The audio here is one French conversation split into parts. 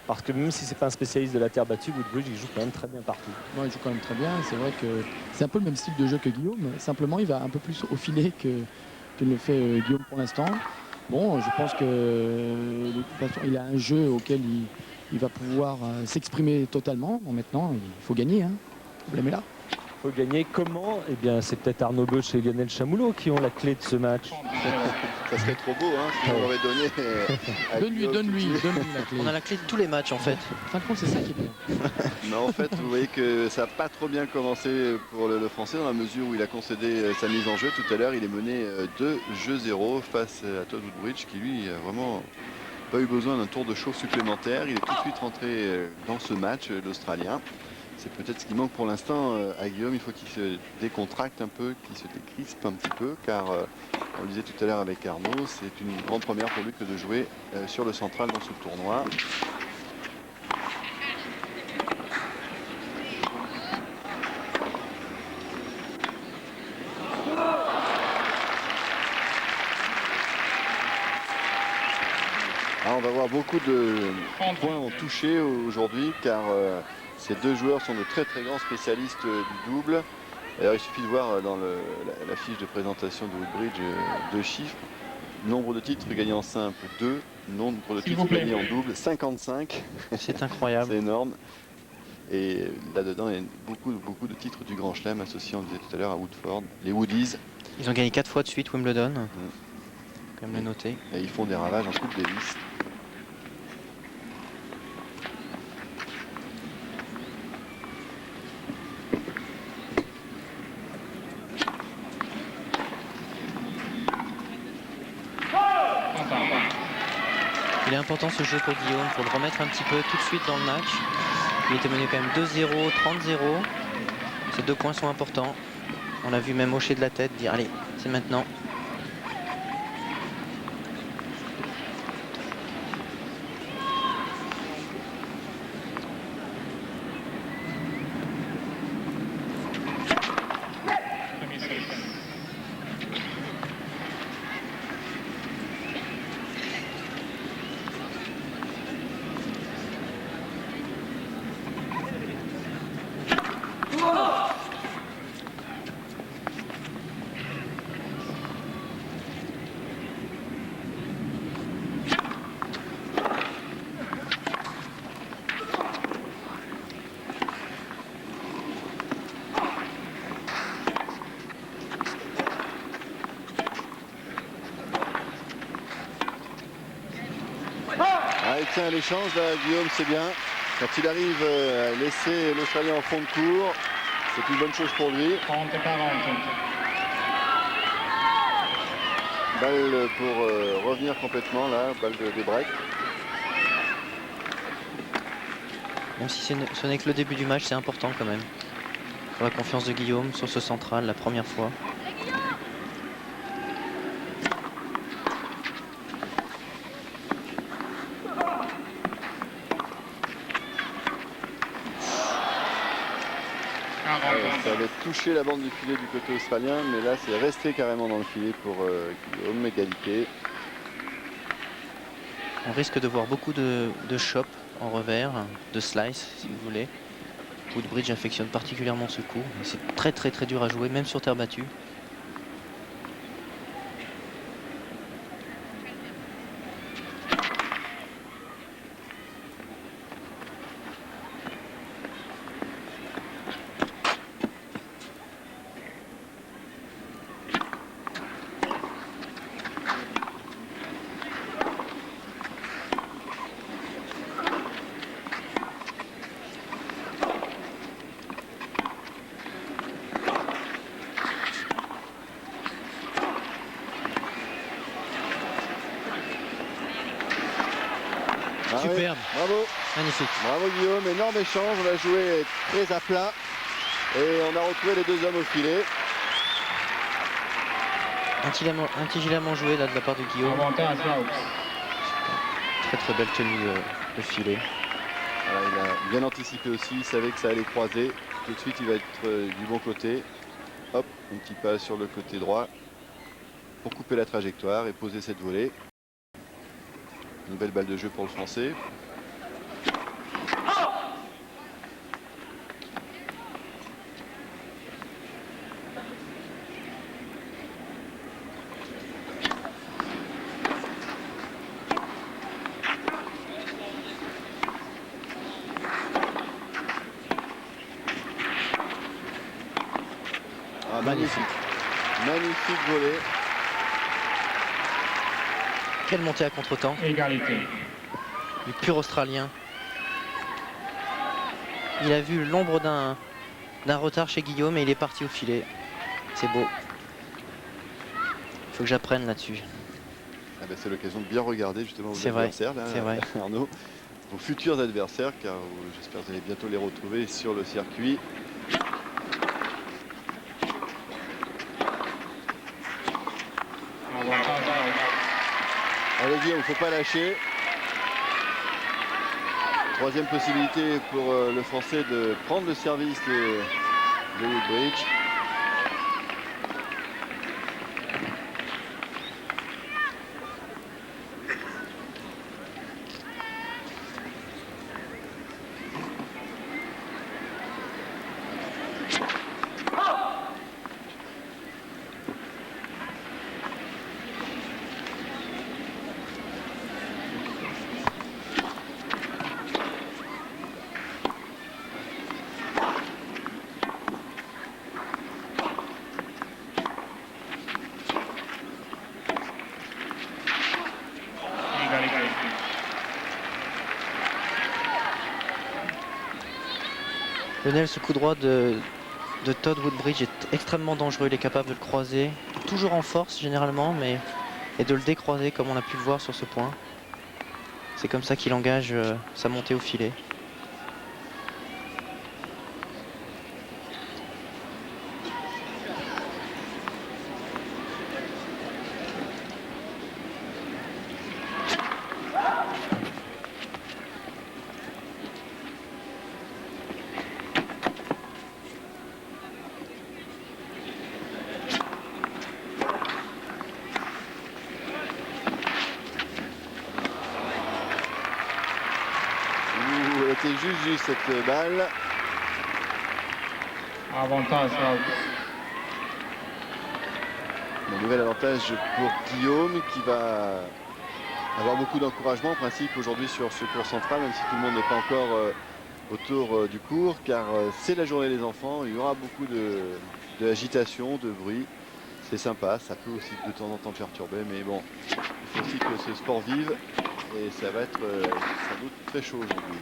Parce que même si c'est pas un spécialiste de la terre battue, Woodbridge il joue quand même très bien partout. Ouais, il joue quand même très bien. C'est vrai que c'est un peu le même style de jeu que Guillaume. Simplement, il va un peu plus au filet que le fait Guillaume pour l'instant. Bon, je pense que de toute façon, il a un jeu auquel il va pouvoir s'exprimer totalement. Bon, maintenant, il faut gagner. Hein. Le problème est là. Faut gagner comment? Eh bien, c'est peut-être Arnaud Boesch et Lionel Chamoulot qui ont la clé de ce match. Ça serait trop beau, hein, si on l'aurait donné à Guillaume tout de Donne-lui suite. la clé. On a la clé de tous les matchs en fait. En fin de compte, c'est ça qui est bien. Mais en fait, vous voyez que ça n'a pas trop bien commencé pour le Français dans la mesure où il a concédé sa mise en jeu. Tout à l'heure, il est mené 2-0 face à Todd Woodbridge qui lui a vraiment pas eu besoin d'un tour de chauffe supplémentaire. Il est tout de suite rentré dans ce match, l'Australien. C'est peut-être ce qui manque pour l'instant à Guillaume. Il faut qu'il se décontracte un peu, qu'il se décrispe un petit peu, car on le disait tout à l'heure avec Arnaud, c'est une grande première pour lui que de jouer sur le central dans ce tournoi. Alors, on va voir beaucoup de points en touché aujourd'hui, car ces deux joueurs sont de très très grands spécialistes du double. D'ailleurs, il suffit de voir dans la fiche de présentation de Woodbridge deux chiffres. Nombre de titres gagnés en simple 2, nombre de titres gagnés en double 55. C'est incroyable. C'est énorme. Et là-dedans, il y a beaucoup de titres du Grand Chelem associés, on le disait tout à l'heure, à Woodford, les Woodies. Ils ont gagné 4 fois de suite Wimbledon. Quand même le noter. Et ils font des ravages en Coupe Davis. Il est important ce jeu pour Guillaume, pour le remettre un petit peu tout de suite dans le match. Il était mené quand même 2-0, 30-0. Ces 2 points sont importants. On l'a vu même hocher de la tête, dire allez, c'est maintenant. Ah, il tient l'échange là, Guillaume, c'est bien. Quand il arrive à laisser l'Australien en fond de cours, c'est une bonne chose pour lui. 30-40. Balle pour revenir complètement là, balle de break. Même si ce n'est que le début du match, c'est important quand même. Pour la confiance de Guillaume sur ce central, la première fois. Ça avait touché la bande du filet du côté australien, mais là c'est resté carrément dans le filet pour Guillaume, égalité. On risque de voir beaucoup de chops en revers, de slice si vous voulez. Woodbridge affectionne particulièrement ce coup. C'est très très très dur à jouer, même sur terre battue. Superbe. Bravo. Magnifique. Bravo Guillaume, énorme échange, on a joué très à plat et on a retrouvé les deux hommes au filet. Intelligemment joué là de la part de Guillaume. Avantage Routs. Très très belle tenue de filet. Voilà, il a bien anticipé aussi, il savait que ça allait croiser. Tout de suite il va être du bon côté. Hop, un petit pas sur le côté droit pour couper la trajectoire et poser cette volée. Une belle balle de jeu pour le Français. magnifique. Magnifique volée. Quelle montée à contre-temps. Égalité. Du pur australien. Il a vu l'ombre d'un retard chez Guillaume et il est parti au filet. C'est beau. Il faut que j'apprenne là-dessus. Ah ben, c'est l'occasion de bien regarder justement vos C'est vrai, adversaires, là, c'est vrai. Arnaud. Vos futurs adversaires, car j'espère que vous allez bientôt les retrouver sur le circuit. Allez Guillaume, il ne faut pas lâcher. Troisième possibilité pour le Français de prendre le service de Woodbridge. Lionel, ce coup droit de Todd Woodbridge est extrêmement dangereux. Il est capable de le croiser, toujours en force généralement, mais et de le décroiser comme on a pu le voir sur ce point. C'est comme ça qu'il engage sa montée au filet. Elle était juste cette balle. Avantage out. Un nouvel avantage pour Guillaume qui va avoir beaucoup d'encouragement en principe aujourd'hui sur ce cours central, même si tout le monde n'est pas encore autour du cours, car c'est la journée des enfants. Il y aura beaucoup d'agitation, de bruit. C'est sympa, ça peut aussi de temps en temps perturber, mais bon, il faut aussi que ce sport vive et ça va être sans doute très chaud aujourd'hui.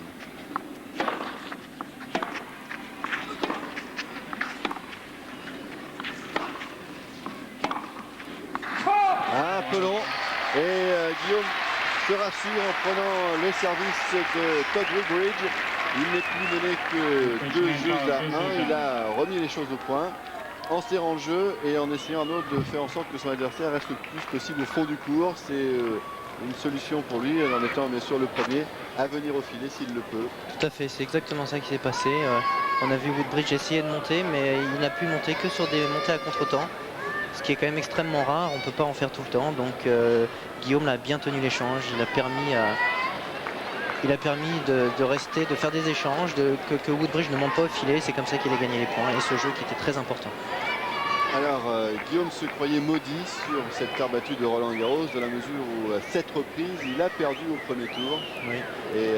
Un peu long et Guillaume se rassure en prenant le service de Todd Woodbridge. Il n'est plus mené que 2 jeux à 1. Il a remis les choses au point en serrant le jeu et en essayant un autre de faire en sorte que son adversaire reste le plus possible au fond du cours. C'est une solution pour lui en étant bien sûr le premier à venir au filet s'il le peut. Tout à fait, c'est exactement ça qui s'est passé. On a vu Woodbridge essayer de monter, mais il n'a pu monter que sur des montées à contre-temps. Ce qui est quand même extrêmement rare, on ne peut pas en faire tout le temps. Donc Guillaume l'a bien tenu l'échange, il a permis de rester, de faire des échanges, que Woodbridge ne monte pas au filet. C'est comme ça qu'il a gagné les points et ce jeu qui était très important. Alors Guillaume se croyait maudit sur cette terre battue de Roland Garros, de la mesure où à 7 reprises il a perdu au premier tour. Oui. Et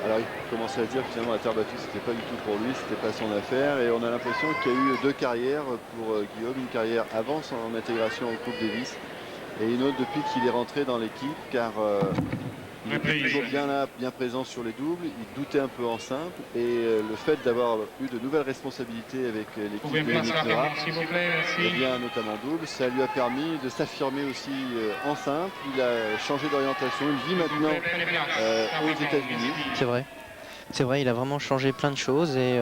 alors il commençait à dire que finalement la terre battue c'était pas du tout pour lui, c'était pas son affaire. Et on a l'impression qu'il y a eu 2 carrières pour Guillaume, une carrière avant son intégration au Coupe Davis et une autre depuis qu'il est rentré dans l'équipe, car il était toujours bien là, bien présent sur les doubles, il doutait un peu en simple et le fait d'avoir eu de nouvelles responsabilités avec l'équipe de Yannick Noah, et bien notamment double, ça lui a permis de s'affirmer aussi en simple. Il a changé d'orientation, il vit maintenant aux États-Unis. C'est vrai, il a vraiment changé plein de choses et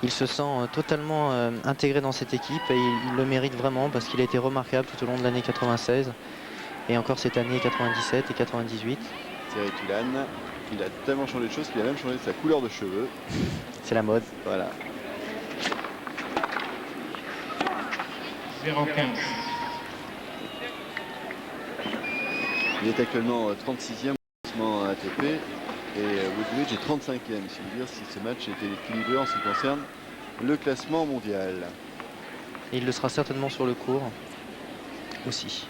il se sent totalement intégré dans cette équipe et il le mérite vraiment parce qu'il a été remarquable tout au long de l'année 96 et encore cette année 97 et 98. Thierry Tulane, il a tellement changé de choses qu'il a même changé de sa couleur de cheveux. C'est la mode. Voilà. 0-15. Il est actuellement 36e au classement ATP et Woodbridge est 35e. Si vous dire si ce match était équilibré en ce qui concerne le classement mondial. Et il le sera certainement sur le court aussi.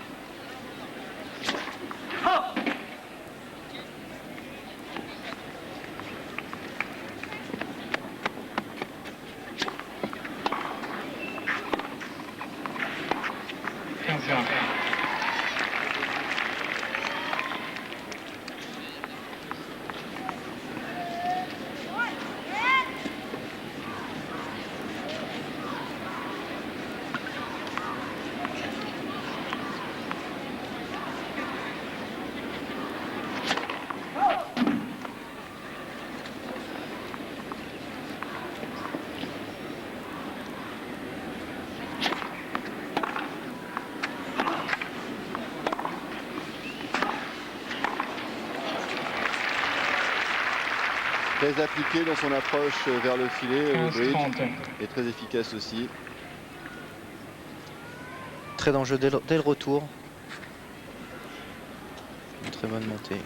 Très appliqué dans son approche vers le filet, 15-30. Woodbridge, et très efficace aussi. Très dangereux dès le retour. Une très bonne montée.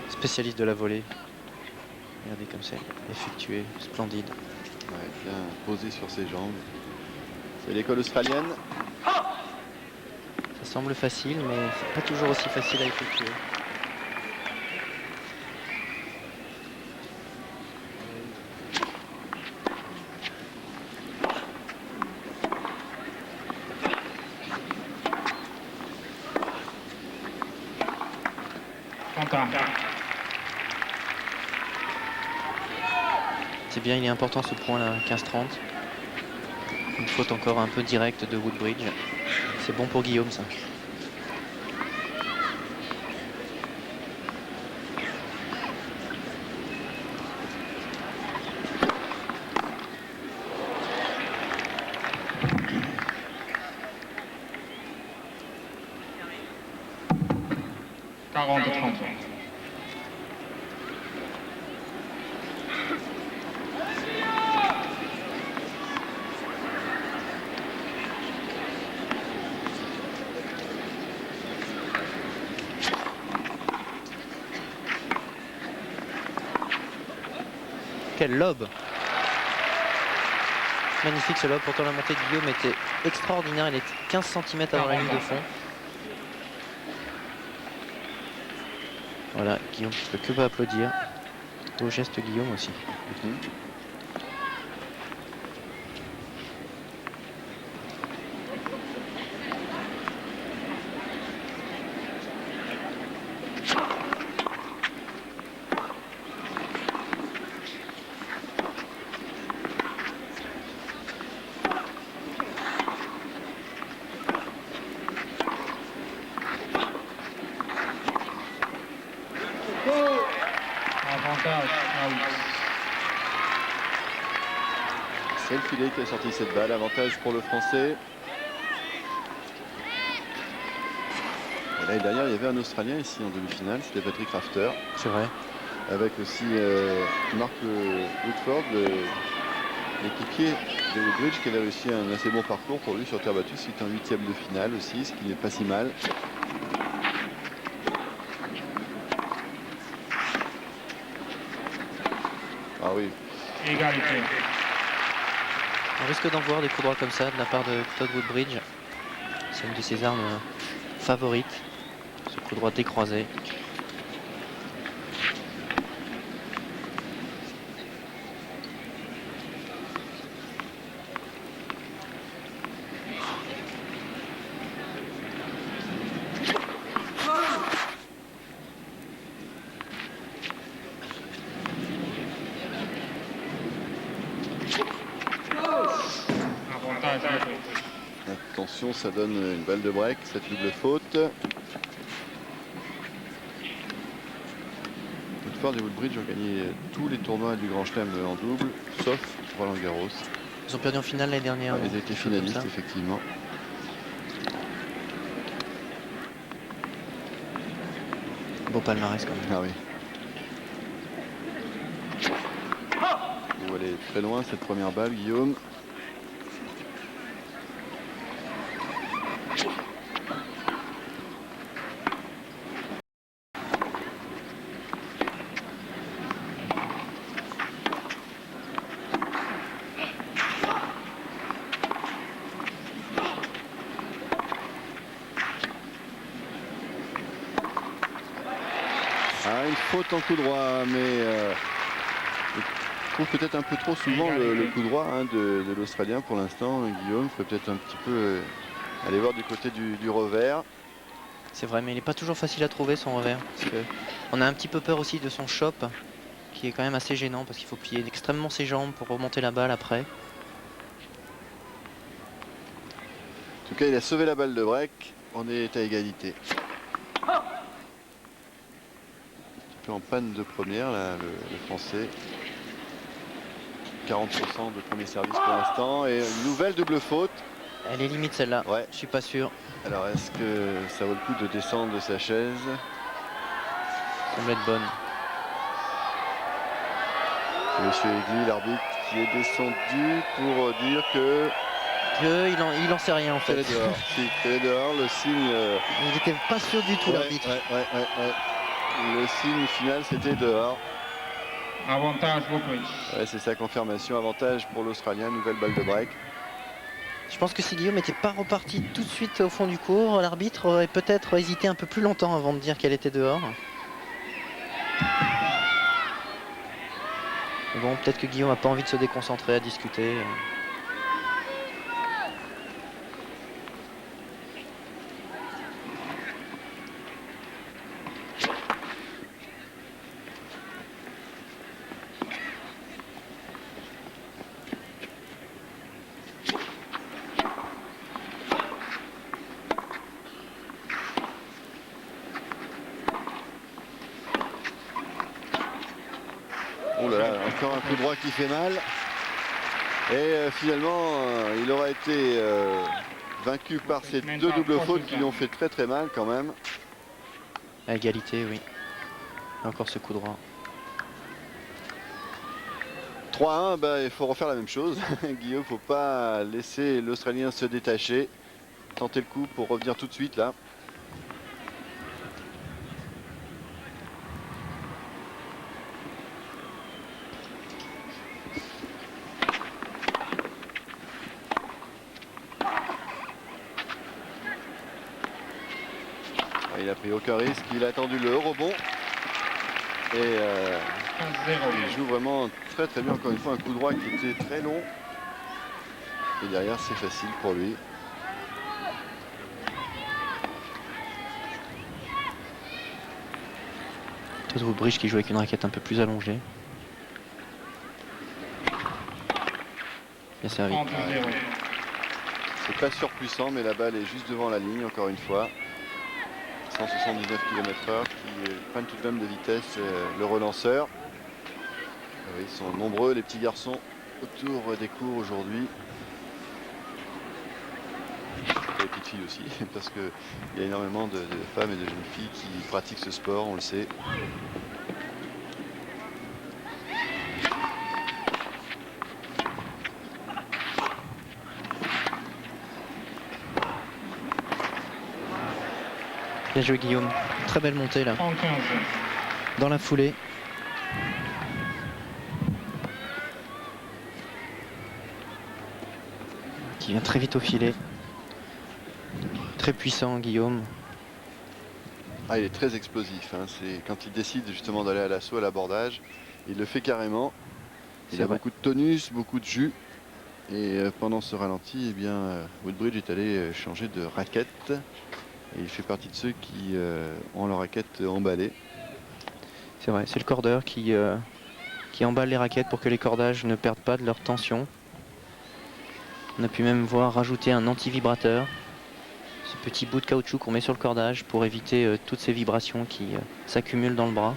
Spécialiste de la volée. Regardez comme c'est effectué, splendide. Ouais, bien posé sur ses jambes. C'est l'école australienne. Ça semble facile, mais c'est pas toujours aussi facile à effectuer. C'est bien, il est important ce point là, 15-30. Une faute encore un peu directe de Woodbridge. C'est bon pour Guillaume ça. Quel lob! Magnifique ce lob, pourtant la montée de Guillaume était extraordinaire, il était 15 cm avant la ligne de fond. Voilà, Guillaume ne peut que pas applaudir. Beau geste Guillaume aussi. C'est le filet qui a sorti cette balle. Avantage pour le Français. L'année dernière, il y avait un Australien ici en demi-finale. C'était Patrick Rafter. C'est vrai. Avec aussi Mark Woodford, l'équipier de Woodbridge, qui avait réussi un assez bon parcours pour lui sur terre battue. C'est un 8e de finale aussi, ce qui n'est pas si mal. Ah oui. Égalité. On risque d'en voir des coups droits comme ça de la part de Todd Woodbridge. C'est une de ses armes favorites. Ce coup droit décroisé. Attention, ça donne une balle de break, cette double faute. Woodford et Woodbridge ont gagné tous les tournois du Grand Chelem en double, sauf Roland Garros. Ils ont perdu en finale l'année dernière. Ils étaient finalistes, effectivement. Beau palmarès quand même. Ah oui. Il faut aller très loin cette première balle, Guillaume. Ah, une faute en coup droit, mais je trouve peut-être un peu trop souvent le coup droit de l'Australien pour l'instant. Guillaume, il faut peut-être un petit peu aller voir du côté du revers. C'est vrai, mais il n'est pas toujours facile à trouver son revers. Parce que on a un petit peu peur aussi de son chop, qui est quand même assez gênant, parce qu'il faut plier extrêmement ses jambes pour remonter la balle après. En tout cas, il a sauvé la balle de break. On est à égalité. Un peu en panne de première, là, le Français. 40% de premier service pour l'instant. Et une nouvelle double faute. Elle est limite celle-là, Ouais. je suis pas sûr. Alors, est-ce que ça vaut le coup de descendre de sa chaise? Ça semble être bonne. Monsieur Egli, l'arbitre, qui est descendu pour dire que Il en sait rien en fait. c'est dehors. Si, c'est dehors, le signe. Il n'était pas sûr du tout, Ouais, l'arbitre. ouais. Le signe final, c'était dehors. Avantage Woodbridge. Ouais, c'est sa confirmation. Avantage pour l'Australien, nouvelle balle de break. Je pense que si Guillaume n'était pas reparti tout de suite au fond du court, l'arbitre aurait peut-être hésité un peu plus longtemps avant de dire qu'elle était dehors. Mais bon, peut-être que Guillaume n'a pas envie de se déconcentrer à discuter. Oh là là, encore un coup droit qui fait mal. Et finalement, il aura été vaincu par ces deux doubles fautes qui lui ont fait très mal quand même. À égalité, oui. Encore ce coup droit. 3-1, bah, il faut refaire la même chose. Guillaume, faut pas laisser l'Australien se détacher. Tenter le coup pour revenir tout de suite là. Il a pris aucun risque, il a attendu le rebond. Et 15-0. il joue vraiment très bien. Encore une fois, un coup droit qui était très long. Et derrière, c'est facile pour lui. Todd Woodbridge qui joue avec une raquette un peu plus allongée. Bien servi. 30-0. C'est pas surpuissant, mais la balle est juste devant la ligne, encore une fois. 179 km/h qui prennent tout de même de vitesse le relanceur. Ils sont nombreux les petits garçons autour des cours aujourd'hui. Et les petites filles aussi, parce qu'il y a énormément de femmes et de jeunes filles qui pratiquent ce sport, on le sait. Bien joué Guillaume. Très belle montée là. 30-15. Dans la foulée. Qui vient très vite au filet. Très puissant Guillaume. Ah, il est très explosif. Hein. C'est quand il décide justement d'aller à l'assaut, à l'abordage, il le fait carrément. Il C'est a vrai. beaucoup de tonus, beaucoup de jus. Et pendant ce ralenti, eh bien, Woodbridge est allé changer de raquette. Et il fait partie de ceux qui ont leur raquette emballée. C'est vrai, c'est le cordeur qui emballe les raquettes pour que les cordages ne perdent pas de leur tension. On a pu même voir rajouter un anti-vibrateur. Ce petit bout de caoutchouc qu'on met sur le cordage pour éviter toutes ces vibrations qui s'accumulent dans le bras.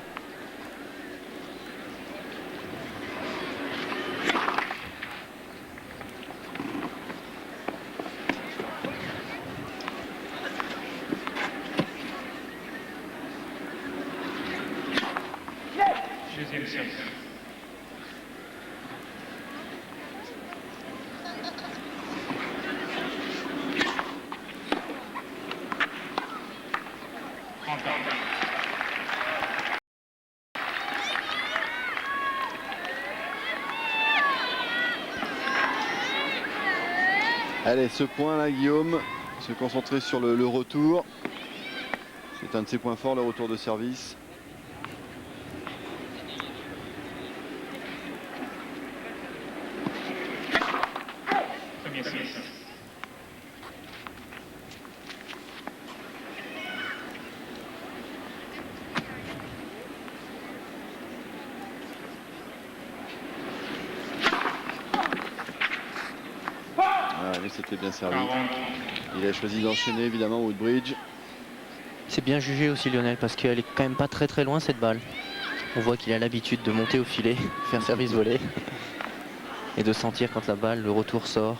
Deuxième service. Allez, ce point là, Guillaume, se concentrer sur le retour. C'est un de ses points forts, le retour de service. Premier service. Ah, mais c'était bien servi. 40. Il a choisi d'enchaîner évidemment Woodbridge. C'est bien jugé aussi Lionel parce qu'elle est quand même pas très loin cette balle. On voit qu'il a l'habitude de monter au filet, faire service volé et de sentir quand la balle, le retour sort.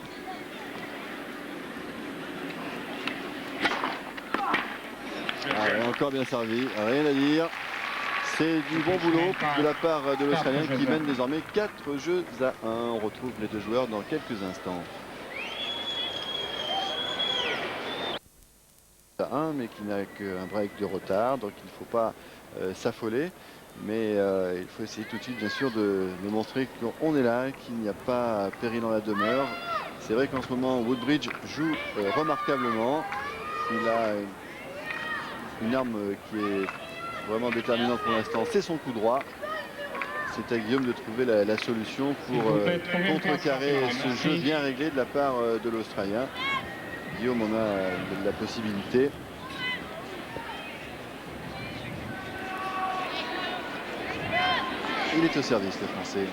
Ah, encore bien servi, rien à dire. C'est du bon boulot de la part de l'Australien qui mène désormais 4 jeux à 1. On retrouve les deux joueurs dans quelques instants. À 1, mais qui n'a qu'un break de retard, donc il ne faut pas s'affoler. Mais il faut essayer tout de suite, bien sûr, de montrer qu'on est là, qu'il n'y a pas péril en la demeure. C'est vrai qu'en ce moment, Woodbridge joue remarquablement. Il a une arme qui est vraiment déterminante pour l'instant, c'est son coup droit. C'est à Guillaume de trouver la solution pour contrecarrer ce jeu bien réglé de la part de l'Australien. Guillaume en a la possibilité. Il est au service, le Français.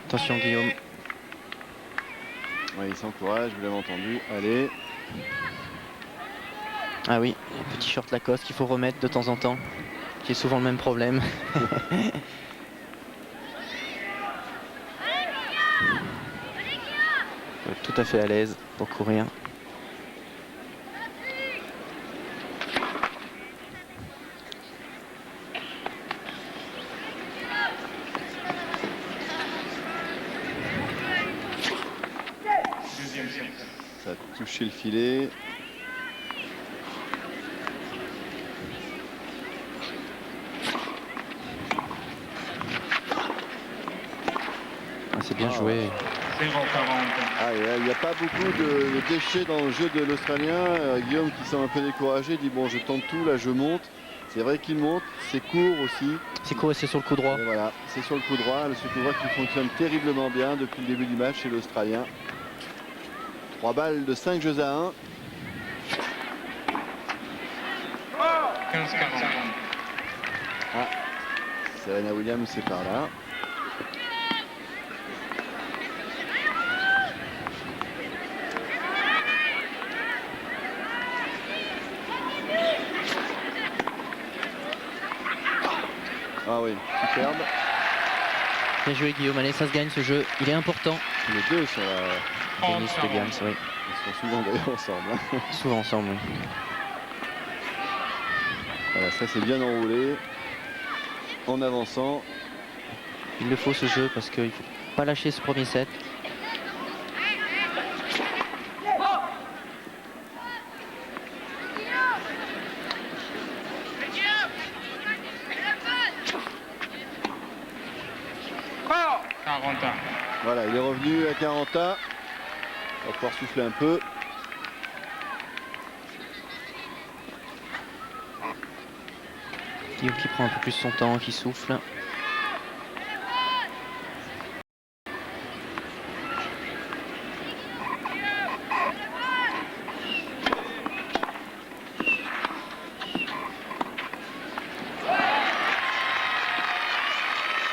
Attention Guillaume. Ouais, il s'encourage, vous l'avez entendu. Allez. Ah oui, petit short Lacoste qu'il faut remettre de temps en temps, qui est souvent le même problème. Faut être tout à fait à l'aise pour courir. Ça a touché le filet. C'est bien joué. 0,40. Ah, il n'y a pas beaucoup de déchets dans le jeu de l'Australien. Guillaume qui semble un peu découragé dit bon, je tente tout, là je monte. C'est vrai qu'il monte, c'est court aussi. C'est court et c'est sur le coup droit. Et voilà, c'est sur le coup droit, ce coup droit qui fonctionne terriblement bien depuis le début du match chez l'Australien. 3 balles de 5 jeux à 1. 15,40. Ah, Serena Williams, c'est par là. Ah oui, superbe. Bien joué Guillaume, allez ça se gagne ce jeu, il est important. Les deux sur la... Dennis Williams, oui. Ils sont souvent d'ailleurs ensemble. Hein. Souvent ensemble, oui. Voilà, ça c'est bien enroulé. En avançant. Il le faut ce jeu parce qu'il ne faut pas lâcher ce premier set. Voilà, il est revenu à 40 ans. On va pouvoir souffler un peu. Guillaume qui prend un peu plus son temps, qui souffle.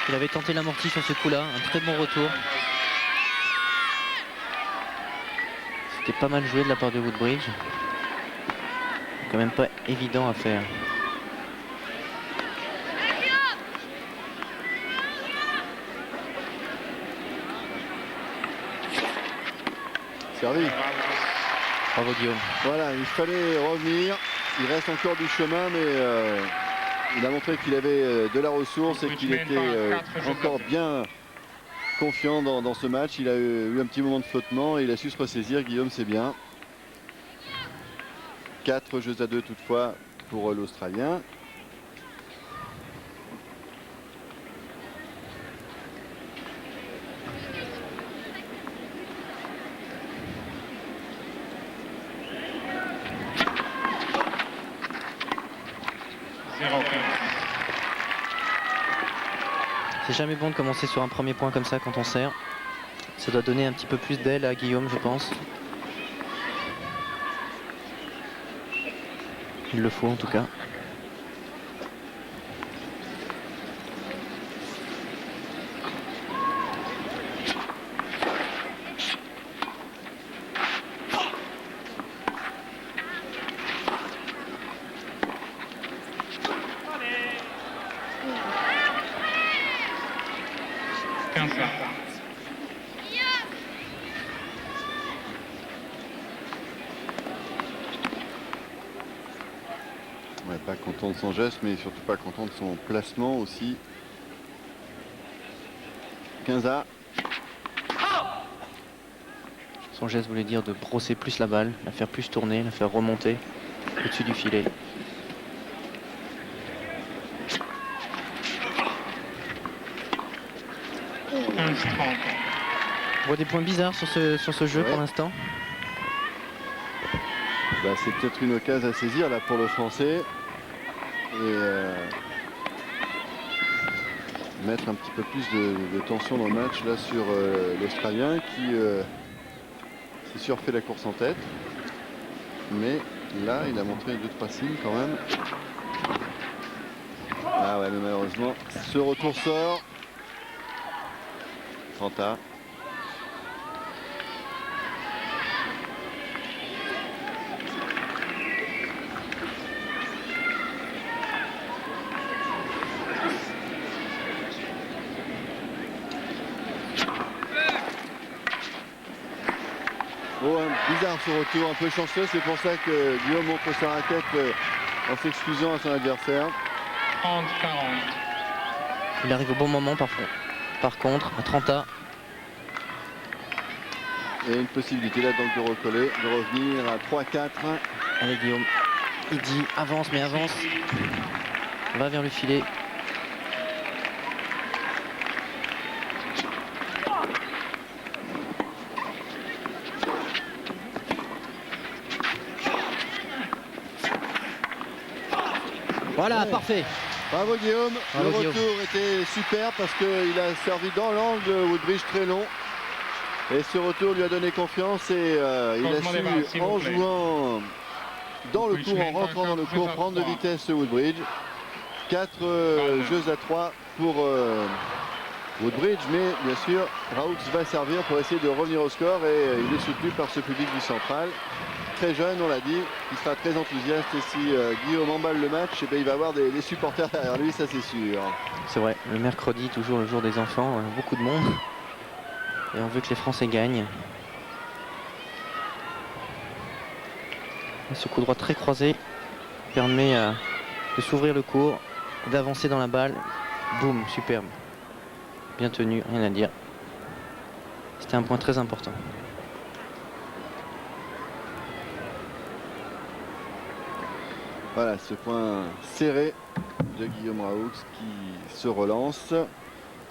Il avait tenté l'amorti sur ce coup-là, un très bon retour. C'était pas mal joué de la part de Woodbridge. Quand même pas évident à faire. Servi. Bravo Guillaume. Voilà, il fallait revenir. Il reste encore du chemin, mais il a montré qu'il avait de la ressource et qu'il était encore bien confiant dans ce match. Il a eu un petit moment de flottement et il a su se ressaisir. Guillaume, c'est bien. 4 jeux à 2 toutefois pour l'Australien. jamais bon de commencer sur un premier point comme ça quand on sert. Ça doit donner un petit peu plus d'aile à Guillaume, je pense. Il le faut en tout cas. Ouais, pas content de son geste, mais surtout pas content de son placement aussi. 15-A. Son geste voulait dire de brosser plus la balle, la faire plus tourner, la faire remonter au-dessus du filet. On voit des points bizarres sur ce jeu Ouais. pour l'instant. Bah, c'est peut-être une occasion à saisir là pour le Français. Et mettre un petit peu plus de tension dans le match là sur l'Australien qui c'est sûr fait la course en tête. Mais là il a montré 2-3 signes quand même. Ah ouais, mais malheureusement ce retour sort. 30-A. Oh, bizarre ce retour, un peu chanceux, c'est pour ça que Guillaume montre sa raquette en s'excusant à son adversaire. 30-40. Il arrive au bon moment par contre, à 30A. Et une possibilité là donc de recoller, de revenir à 3-4. Allez Guillaume, il dit avance mais avance. Va vers le filet. Voilà, Ouais. parfait. Bravo Guillaume, Bravo, le retour Guillaume. était super parce qu'il a servi dans l'angle Woodbridge très long. Et ce retour lui a donné confiance et il a Changement des balles, su, s'il vous en plaît. jouant dans le Woodbridge cours, en mène rentrant dans le encore cours, 13 à prendre de 3. vitesse Woodbridge. 4 jeux à 3 pour Woodbridge, mais bien sûr Raoux va servir pour essayer de revenir au score et il est soutenu par ce public du Central. Très jeune, on l'a dit, il sera très enthousiaste et si Guillaume emballe le match, eh bien, il va avoir des supporters derrière lui, ça c'est sûr. C'est vrai, le mercredi, toujours le jour des enfants, beaucoup de monde. Et on veut que les Français gagnent. Et ce coup droit très croisé permet de s'ouvrir le court, d'avancer dans la balle. Boum, superbe. Bien tenu, rien à dire. C'était un point très important. Voilà ce point serré de Guillaume Raoux qui se relance.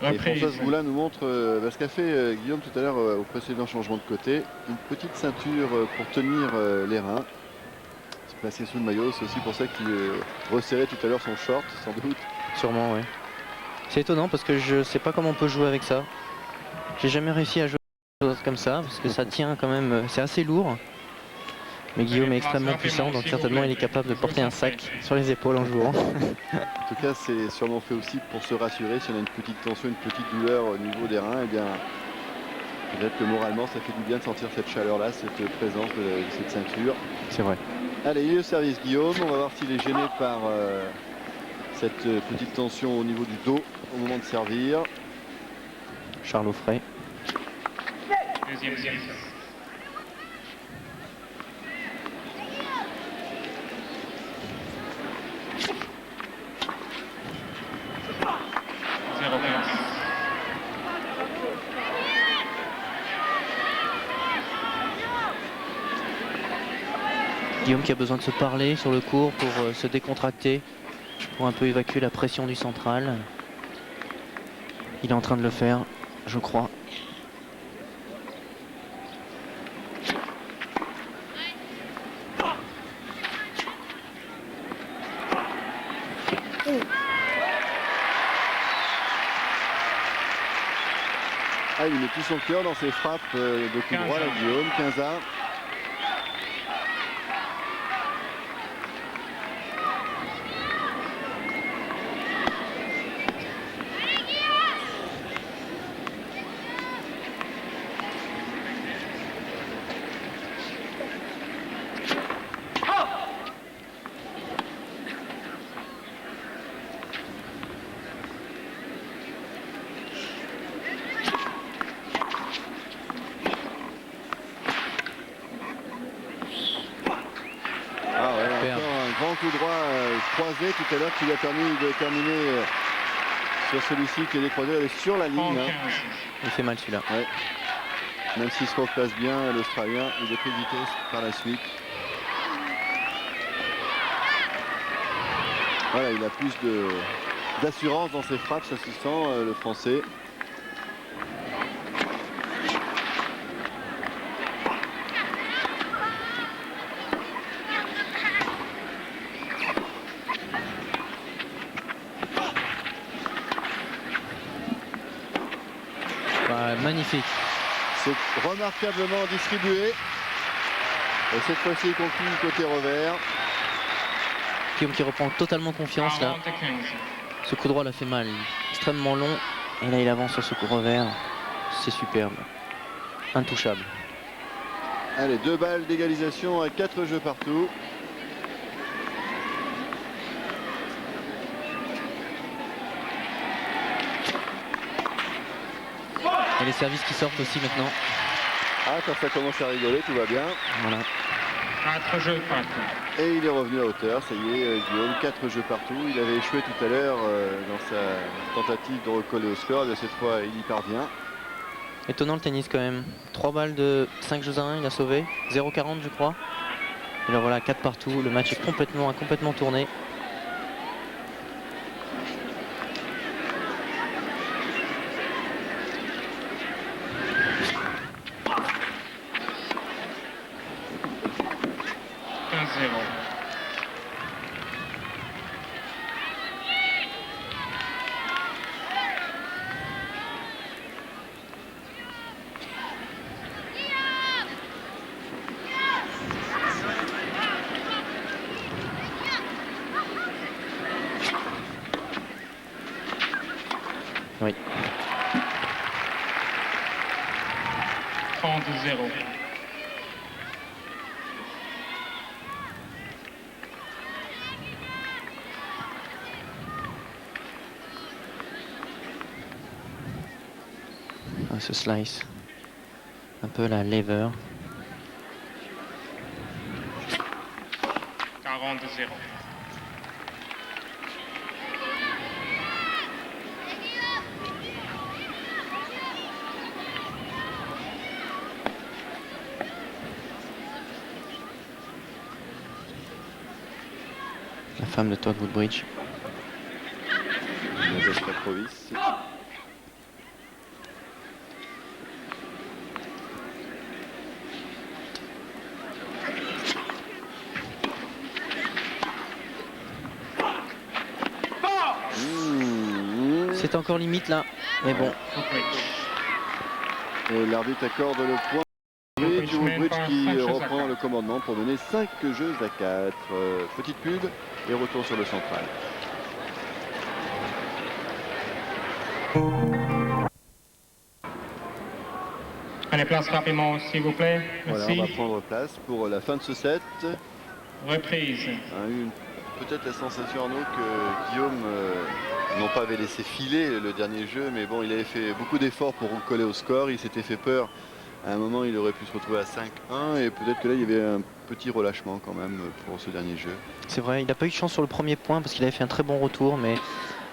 Et Françoise Reprise. Boulin nous montre ce qu'a fait Guillaume tout à l'heure au précédent changement de côté. Une petite ceinture pour tenir les reins. Se placer sous le maillot, c'est aussi pour ça qu'il resserrait tout à l'heure son short, sans doute. Sûrement, oui. C'est étonnant parce que je sais pas comment on peut jouer avec ça. J'ai jamais réussi à jouer comme ça parce que ça tient quand même, c'est assez lourd. Mais Guillaume est extrêmement puissant, donc certainement il est capable de porter un sac sur les épaules en jouant. En tout cas, c'est sûrement fait aussi pour se rassurer. Si on a une petite tension, une petite douleur au niveau des reins, eh bien, peut-être que moralement, ça fait du bien de sentir cette chaleur-là, cette présence de cette ceinture. C'est vrai. Allez, il est au service Guillaume. On va voir s'il est gêné par cette petite tension au niveau du dos au moment de servir. Charles Offray. Deuxième service. Zéro quinze. Guillaume qui a besoin de se parler sur le court pour se décontracter, pour un peu évacuer la pression du central. Il est en train de le faire, je crois. Ah, il met tout son cœur dans ses frappes de coup droit, là, Guillaume. 15-1. Coup droit croisé tout à l'heure qui lui a permis de terminer sur celui-ci qui est décroisé, elle est sur la ligne. Hein. Il fait mal celui-là. Ouais. Même s'il se replace bien, l'Australien, il est pris de vitesse par la suite. Voilà, il a plus d'assurance dans ses frappes, ça se sent, le Français. Magnifique. C'est remarquablement distribué. Et cette fois-ci, il conclut côté revers. Guillaume qui reprend totalement confiance là. Ce coup droit l'a fait mal. Extrêmement long. Et là, il avance sur ce coup revers. C'est superbe. Intouchable. Allez, 2 balles d'égalisation à 4 jeux partout. Et les services qui sortent aussi maintenant. Ah, quand ça commence à rigoler, tout va bien. Voilà. 4 jeux partout. Et il est revenu à hauteur, ça y est, Guillaume, 4 jeux partout. Il avait échoué tout à l'heure dans sa tentative de recoller au score. Et cette fois, il y parvient. Étonnant le tennis quand même. 3 balles de 5 jeux à 1, il a sauvé. 0,40 je crois. Et là voilà, 4 partout. Le match est complètement tourné. Oui. 30-0. Ce slice. Un peu la lever. 40-0. La femme de Todd Woodbridge. Provis. C'est encore limite là, mais bon. Et l'arbitre accorde le point. Woodbridge qui reprend le commandement pour mener 5 jeux à 4. Petite pub et retour sur le central. Prenez place rapidement, s'il vous plaît. Voilà, Merci. on va prendre place pour la fin de ce set. Reprise. Peut-être la sensation, Arnaud, que Guillaume non pas avait laissé filer le dernier jeu, mais bon, il avait fait beaucoup d'efforts pour coller au score. Il s'était fait peur. À un moment, il aurait pu se retrouver à 5-1 et peut-être que là, il y avait un petit relâchement quand même pour ce dernier jeu. C'est vrai, il n'a pas eu de chance sur le premier point parce qu'il avait fait un très bon retour, mais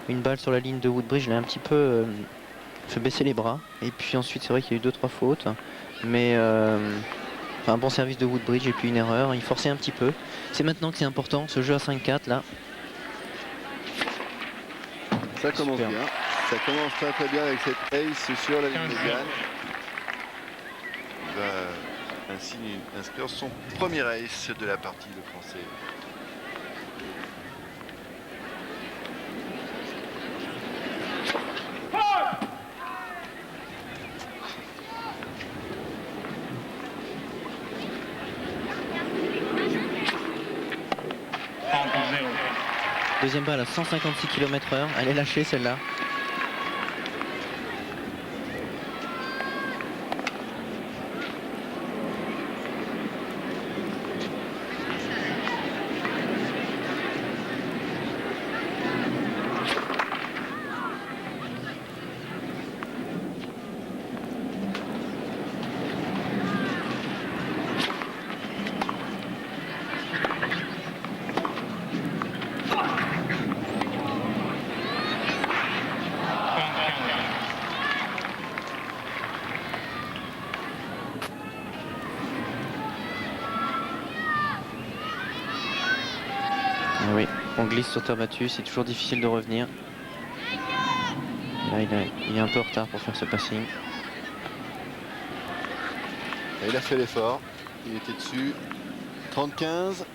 une balle sur la ligne de Woodbridge l'a un petit peu fait baisser les bras. Et puis ensuite, c'est vrai qu'il y a eu 2-3 fautes, mais un bon service de Woodbridge et puis une erreur. Il forçait un petit peu. C'est maintenant que c'est important, ce jeu à 5-4 là. Ça commence Super. bien. Ça commence très bien avec cette ace sur la ligne médiane. Il va ainsi inscrire son premier ace de la partie, le Français. Deuxième balle à 156 km/h. Elle est lâchée celle-là. Oui, on glisse sur terre battue, c'est toujours difficile de revenir. Là, il est un peu en retard pour faire ce passing. Et il a fait l'effort. Il était dessus. 30-15.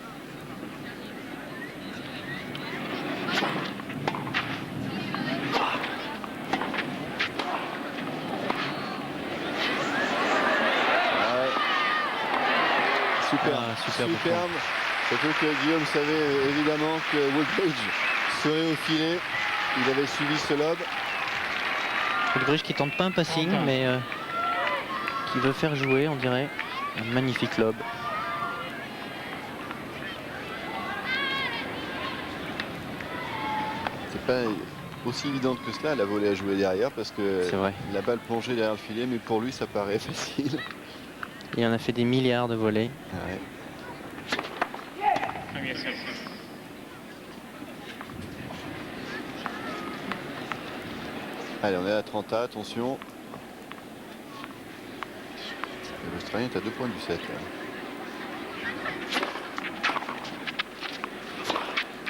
Superbe. Superbe. Surtout que Guillaume savait évidemment que Woodbridge serait au filet. Il avait suivi ce lob. Woodbridge qui tente pas un passing, mais qui veut faire jouer, on dirait. Un magnifique lob. C'est pas aussi évidente que cela la volée à jouer derrière parce que la balle plongeait derrière le filet, mais pour lui ça paraît facile. Il en a fait des milliards de volées. Ouais. Allez, on est à 30 A, attention. L'Australien est à 2 points du 7.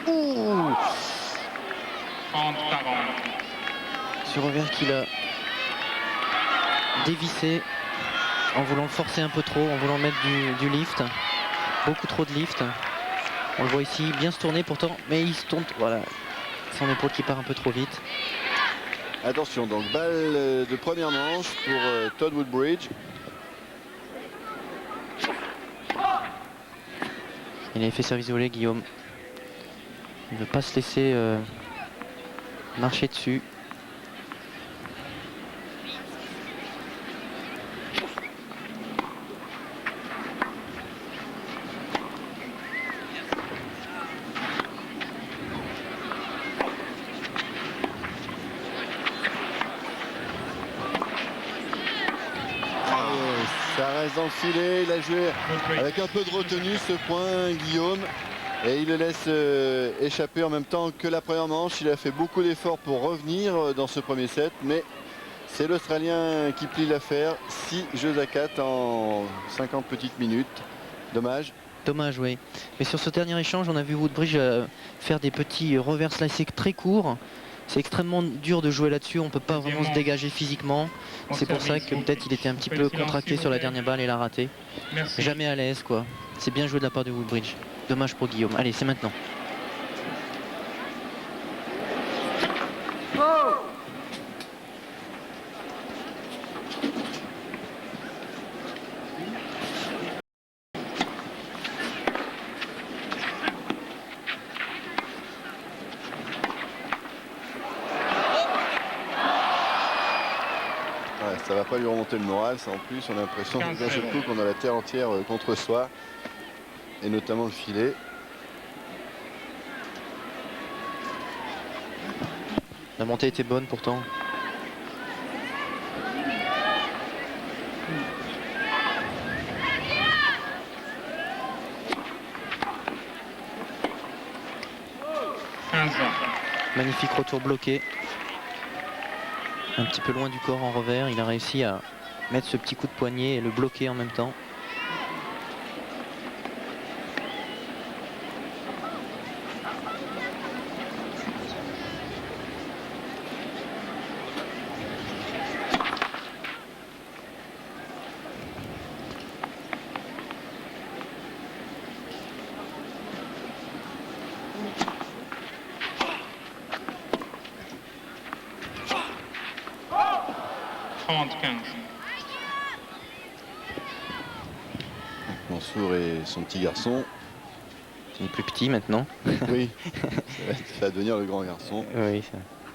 Ouh, ce revers qu'il a dévissé en voulant le forcer un peu trop, en voulant mettre du lift. Beaucoup trop de lift. On le voit ici bien se tourner pourtant, mais il se tourne, voilà, son épaule qui part un peu trop vite. Attention, donc balle de première manche pour Todd Woodbridge. Il a fait service volé, Guillaume. Il ne veut pas se laisser marcher dessus. Ça reste dans le filet, il a joué avec un peu de retenue ce point, Guillaume, et il le laisse échapper en même temps que la première manche. Il a fait beaucoup d'efforts pour revenir dans ce premier set, mais c'est l'Australien qui plie l'affaire. 6 jeux à 4 en 50 petites minutes. Dommage. Dommage, oui. Mais sur ce dernier échange, on a vu Woodbridge faire des petits revers slicés très courts. C'est extrêmement dur de jouer là-dessus, on ne peut pas vraiment se dégager physiquement. C'est pour ça que peut-être il était un petit peu contracté sur la dernière balle et l'a raté. Jamais à l'aise, quoi. C'est bien joué de la part de Woodbridge. Dommage pour Guillaume. Allez, c'est maintenant. Ça va pas lui remonter le moral, ça en plus on a l'impression d'un seul coup qu'on a la terre entière contre soi, et notamment le filet. La montée était bonne pourtant. Magnifique retour bloqué. Un petit peu loin du corps en revers, il a réussi à mettre ce petit coup de poignet et le bloquer en même temps. Mansour et son petit garçon Il est plus petit maintenant. Oui, ça va devenir le grand garçon. Oui,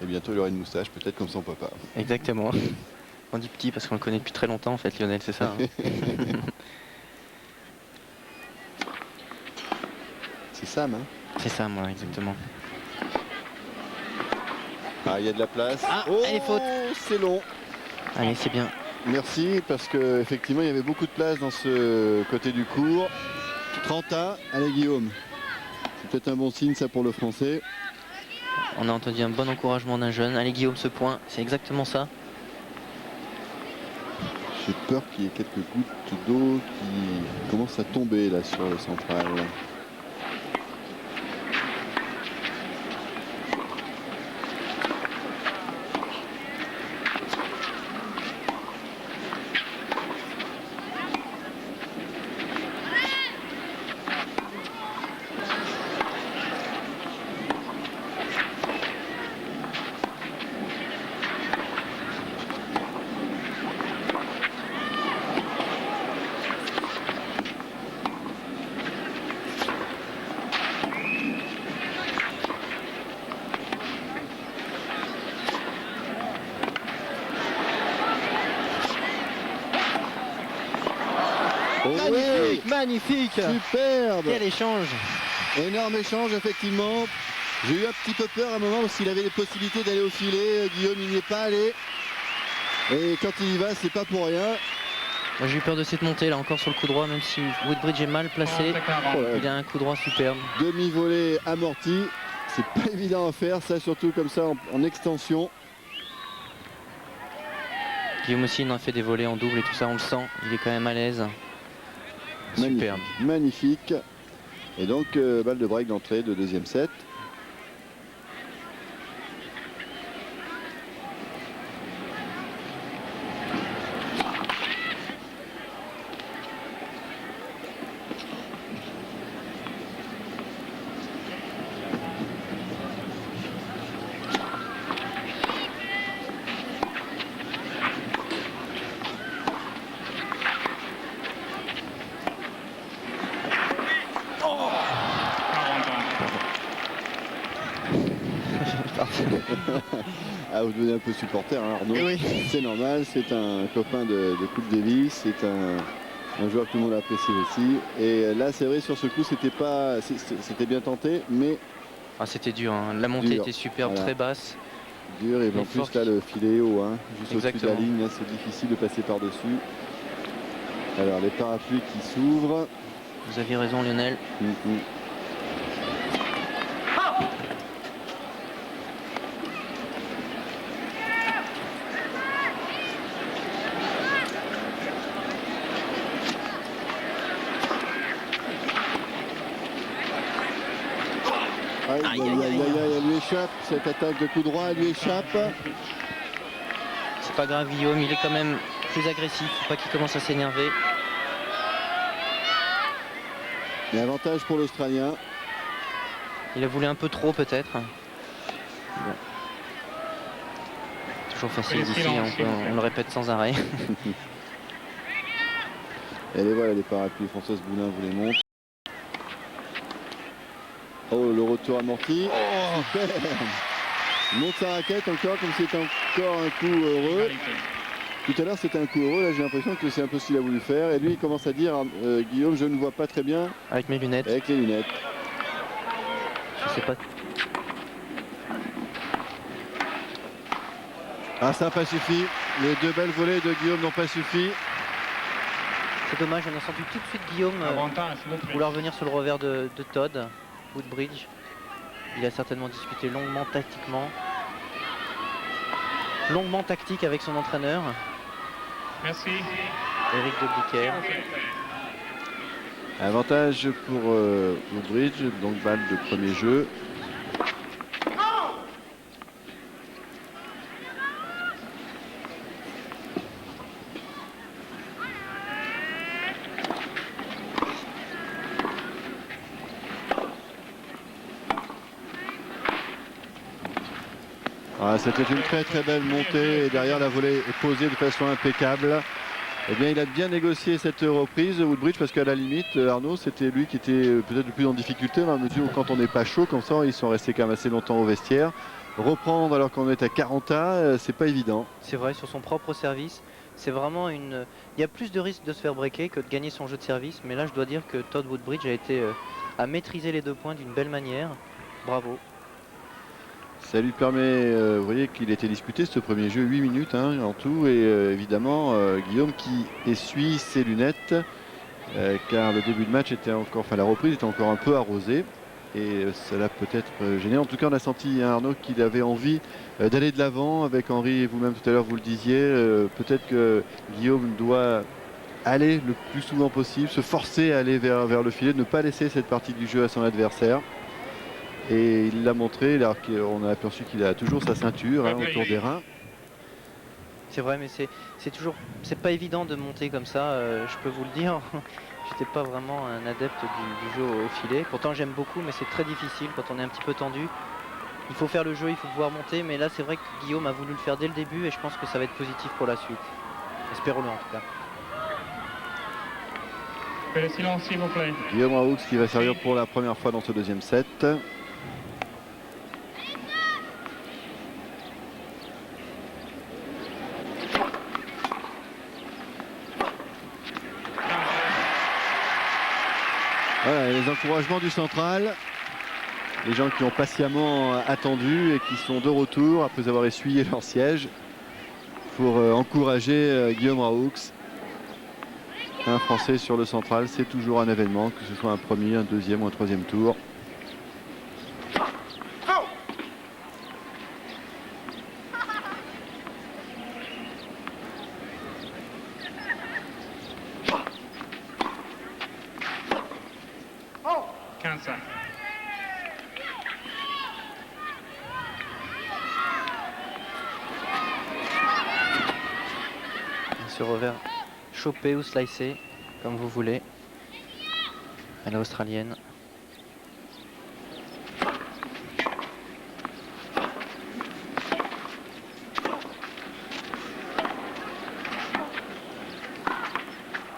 Et bientôt il aura une moustache, peut-être comme son papa. exactement. On dit petit parce qu'on le connaît depuis très longtemps en fait, Lionel, c'est ça. Hein. C'est Sam, hein? C'est ça, moi, exactement. Ah, il y a de la place. Ah, oh, elle est faute. C'est long. Allez, c'est bien. Merci, parce qu'effectivement, il y avait beaucoup de place dans ce côté du cours. 30-1, allez Guillaume. C'est peut-être un bon signe, ça, pour le français. On a entendu un bon encouragement d'un jeune. Allez, Guillaume, ce point, c'est exactement ça. J'ai peur qu'il y ait quelques gouttes d'eau qui commencent à tomber, là, sur le central. Magnifique, magnifique. Superbe. Quel échange. Énorme échange, effectivement. J'ai eu un petit peu peur à un moment parce qu'il avait les possibilités d'aller au filet. Guillaume, il n'y est pas allé. Et quand il y va, c'est pas pour rien. Moi, j'ai eu peur de cette montée là encore sur le coup droit, même si Woodbridge est mal placé. Il a un coup droit superbe. Demi-volée amorti. C'est pas évident à faire, ça surtout comme ça en extension. Guillaume aussi, il en a fait des volées en double et tout ça, on le sent. Il est quand même à l'aise. Superbe. Magnifique. Et donc, balle de break d'entrée de deuxième set. Ah, vous devenez un peu supporter, hein, Arnaud. Oui. C'est normal, c'est un copain de Coupe Davis, c'est un joueur que tout le monde apprécie aussi. Et là, c'est vrai, sur ce coup, c'était bien tenté, mais Ah, c'était dur, hein. La montée dur. était superbe, Voilà. très basse. dur. Et Mais en plus, fort là, le filet est haut, hein, juste au-dessus de la Exactement. ligne, là, c'est difficile de passer par-dessus. Alors, les parapluies qui s'ouvrent. Vous aviez raison, Lionel. Aïe, aïe, aïe, aïe, aïe, elle lui échappe, cette attaque de coup droit, elle lui échappe. C'est pas grave, Guillaume, il est quand même plus agressif. Faut pas qu'il commence à s'énerver. Mais avantage pour l'Australien. Il a voulu un peu trop, peut-être. Bon. Toujours facile d'ici, hein, on le répète sans arrêt. Et les voilà, les parapluies. Françoise Boulin vous les montre. Oh, le retour amorti. Oh, super. Il monte sa raquette encore, comme c'est encore un coup heureux. Tout à l'heure, c'était un coup heureux. Là, j'ai l'impression que c'est un peu ce qu'il a voulu faire. Et lui, il commence à dire, Guillaume, je ne vois pas très bien. Avec mes lunettes. Avec les lunettes. Je sais pas. Ah, ça n'a pas suffi. Les deux belles volées de Guillaume n'ont pas suffi. C'est dommage, on a senti tout de suite Guillaume Avantage, Woodbridge. vouloir venir sur le revers de Todd, Woodbridge. Il a certainement discuté longuement tactique avec son entraîneur, Merci. Eric de Blicker. Avantage pour Woodbridge, donc balle de premier jeu. Ah, c'était une très très belle montée et derrière la volée est posée de façon impeccable. Eh bien, il a bien négocié cette reprise, Woodbridge, parce qu'à la limite, Arnaud, c'était lui qui était peut-être le plus en difficulté, dans la mesure où quand on n'est pas chaud, comme ça, ils sont restés quand même assez longtemps au vestiaire. Reprendre alors qu'on est à 40A, c'est pas évident. C'est vrai, sur son propre service, c'est vraiment une... Il y a plus de risques de se faire breaker que de gagner son jeu de service, mais là je dois dire que Todd Woodbridge a maîtrisé les 2 points d'une belle manière. Bravo. Ça lui permet, vous voyez qu'il était disputé ce premier jeu 8 minutes hein, en tout, et évidemment Guillaume qui essuie ses lunettes, car le début de match était encore, enfin la reprise était encore un peu arrosée. Et ça l'a peut-être gêné. En tout cas, on a senti Arnaud qu'il avait envie d'aller de l'avant avec Henri et vous-même tout à l'heure, vous le disiez. Peut-être que Guillaume doit aller le plus souvent possible, se forcer à aller vers le filet, ne pas laisser cette partie du jeu à son adversaire. Et il l'a montré, alors qu'on a aperçu qu'il a toujours sa ceinture hein, autour des reins. C'est vrai, mais c'est pas évident de monter comme ça, je peux vous le dire. J'étais pas vraiment un adepte du jeu au filet. Pourtant j'aime beaucoup, mais c'est très difficile quand on est un petit peu tendu. Il faut faire le jeu, il faut pouvoir monter, mais là c'est vrai que Guillaume a voulu le faire dès le début et je pense que ça va être positif pour la suite. Espérons-le en tout cas. Le silence, s'il vous plaît. Guillaume Raoux qui va servir pour la première fois dans ce deuxième set. Voilà, les encouragements du central. Les gens qui ont patiemment attendu et qui sont de retour après avoir essuyé leur siège pour encourager Guillaume Raoux. Un Français sur le central, c'est toujours un événement, que ce soit un premier, un deuxième ou un troisième tour. Ce revers chopé ou slicé, comme vous voulez, à la australienne.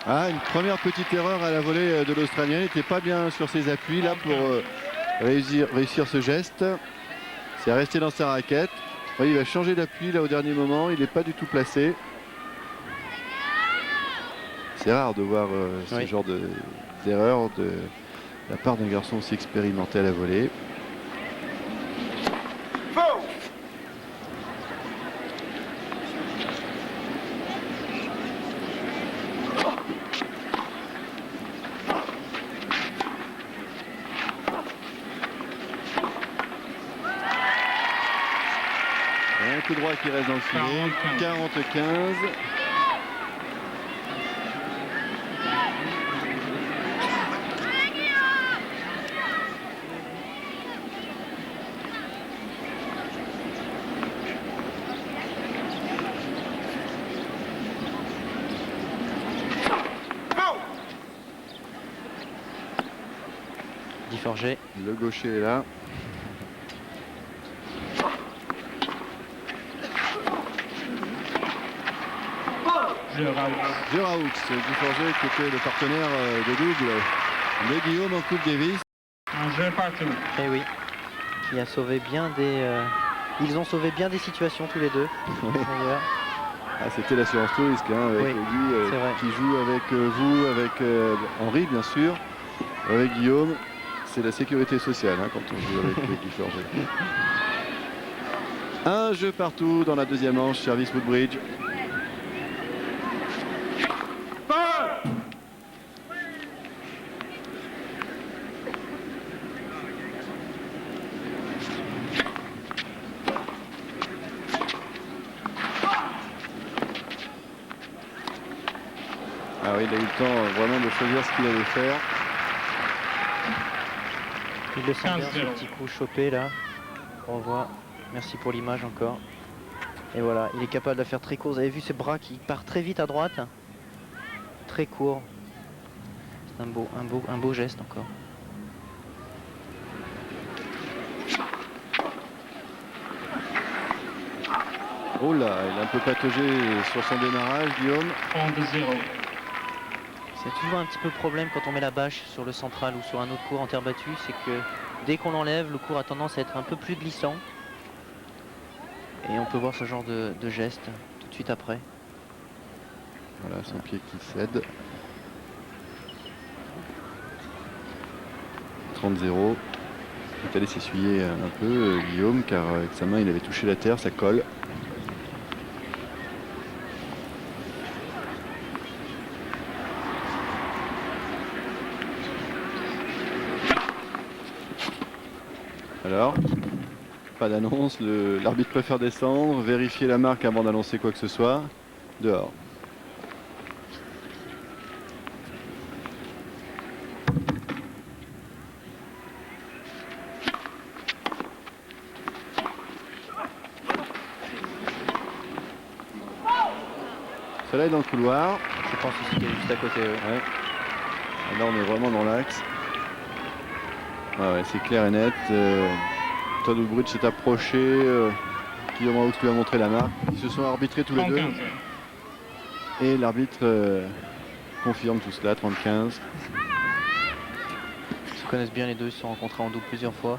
Ah, une première petite erreur à la volée de l'Australien. Il n'était pas bien sur ses appuis là pour réussir ce geste. C'est resté dans sa raquette. Oui, il va changer d'appui là au dernier moment. Il n'est pas du tout placé. C'est rare de voir ce genre d'erreur de la part d'un garçon aussi expérimenté à la volée. Un coup droit qui reste dans le filet. 40-15. Forger. Le gaucher est là. Joe Raoux, Guy Forger qui était le partenaire de double de Guillaume en Coupe Davis. Un jeu partout. Eh oui, qui a sauvé bien des... Ils ont sauvé bien des situations tous les deux, d'ailleurs. Ah, c'était l'assurance tout risque hein, avec Guy qui joue avec vous, avec Henri bien sûr, avec Guillaume. C'est la sécurité sociale hein, quand on joue avec Guy Forger. Un jeu partout dans la deuxième manche, service Woodbridge. Ah oui, il a eu le temps vraiment de choisir ce qu'il allait faire. Il le sent bien ce petit coup chopé là. On voit. Merci pour l'image encore. Et voilà, il est capable de la faire très court. Vous avez vu ses bras qui partent très vite à droite. Très court. C'est un beau geste encore. Oh là, il a un peu pataugé sur son démarrage, Guillaume. 30-0. C'est toujours un petit peu le problème quand on met la bâche sur le central ou sur un autre court en terre battue, c'est que dès qu'on l'enlève, le court a tendance à être un peu plus glissant. Et on peut voir ce genre de geste tout de suite après. Voilà, son pied qui cède. 30-0. Il est allé s'essuyer un peu, Guillaume, car avec sa main, il avait touché la terre, ça colle. Alors, pas d'annonce, l'arbitre préfère descendre, vérifier la marque avant d'annoncer quoi que ce soit. Dehors. Celle-là est dans le couloir. Je pense aussi qu'elle est juste à côté. Ouais. Et là, on est vraiment dans l'axe. Ouais, c'est clair et net. Todd Woodbridge s'est approché. Guillaume Raoux lui a montré la marque. Ils se sont arbitrés tous les deux. 30-15. Et l'arbitre confirme tout cela, 30-15. Ils se connaissent bien les deux, ils se sont rencontrés en double plusieurs fois.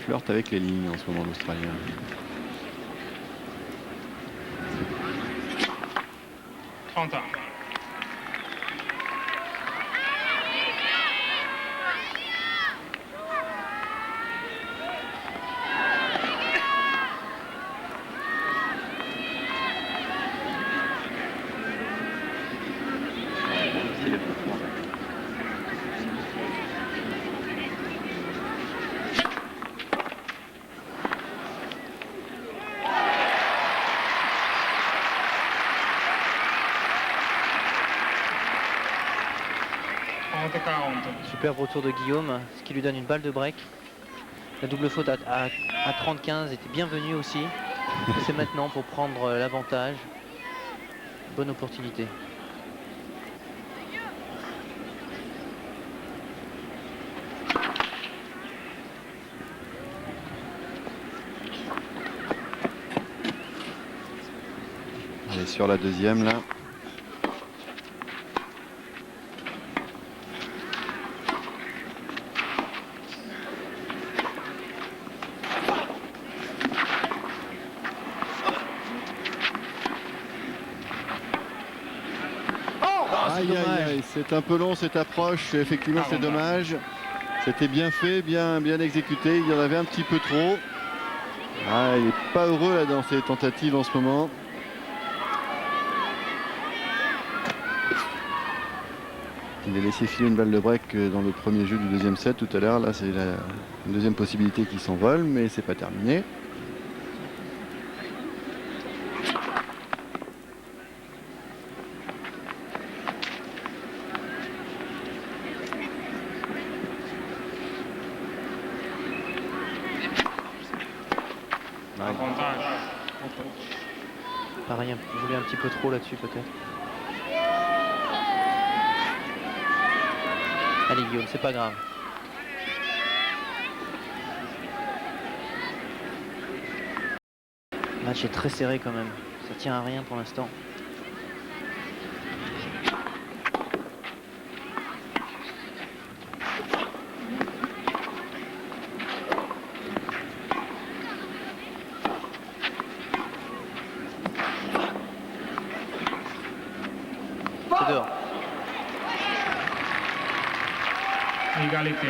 Flirte avec les lignes en ce moment, l'Australien. Superbe retour de Guillaume, ce qui lui donne une balle de break. La double faute à 30-15 était bienvenue aussi. C'est maintenant pour prendre l'avantage. Bonne opportunité. Elle est sur la deuxième là. Aïe, aïe, aïe, c'est un peu long cette approche, effectivement c'est dommage. C'était bien fait, bien exécuté, il y en avait un petit peu trop. Ah, il n'est pas heureux là dans ses tentatives en ce moment. Il a laissé filer une balle de break dans le premier jeu du deuxième set tout à l'heure. Là c'est la deuxième possibilité qui s'envole, mais c'est pas terminé. Pareil, il voulait un petit peu trop là-dessus peut-être. Allez Guillaume, c'est pas grave. Le match est très serré quand même. Ça tient à rien pour l'instant. C'est dehors. Égalité.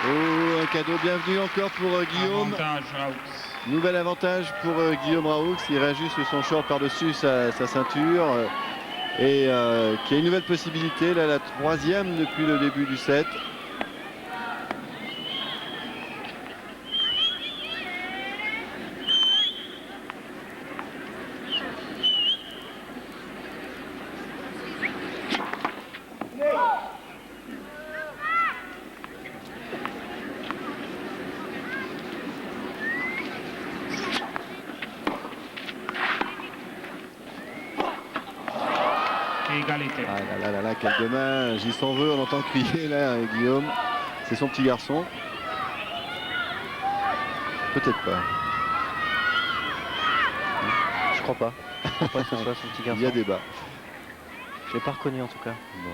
Oh, un cadeau, bienvenue encore pour Guillaume. Avantage Raoux. Nouvel avantage pour Guillaume Raoux. Il réajuste son short par-dessus sa ceinture. et qui a une nouvelle possibilité, là la troisième depuis le début du set. Égalité. Ah là, quel dommage, il s'en veut, on entend crier là, Guillaume. C'est son petit garçon. Peut-être pas. Je crois pas. Je crois pas que ce soit son petit garçon. Il y a débat. Je l'ai pas reconnu en tout cas. Bon.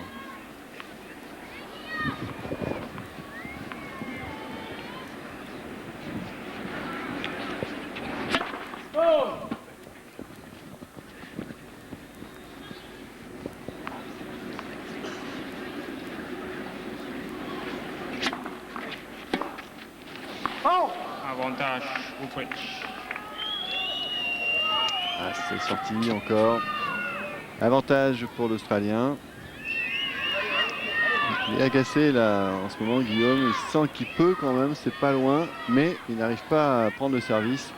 Avantage Woodbridge. Ah, c'est sorti encore. Avantage pour l'Australien. Il est agacé là en ce moment, Guillaume. Il sent qu'il peut quand même, c'est pas loin, mais il n'arrive pas à prendre le service.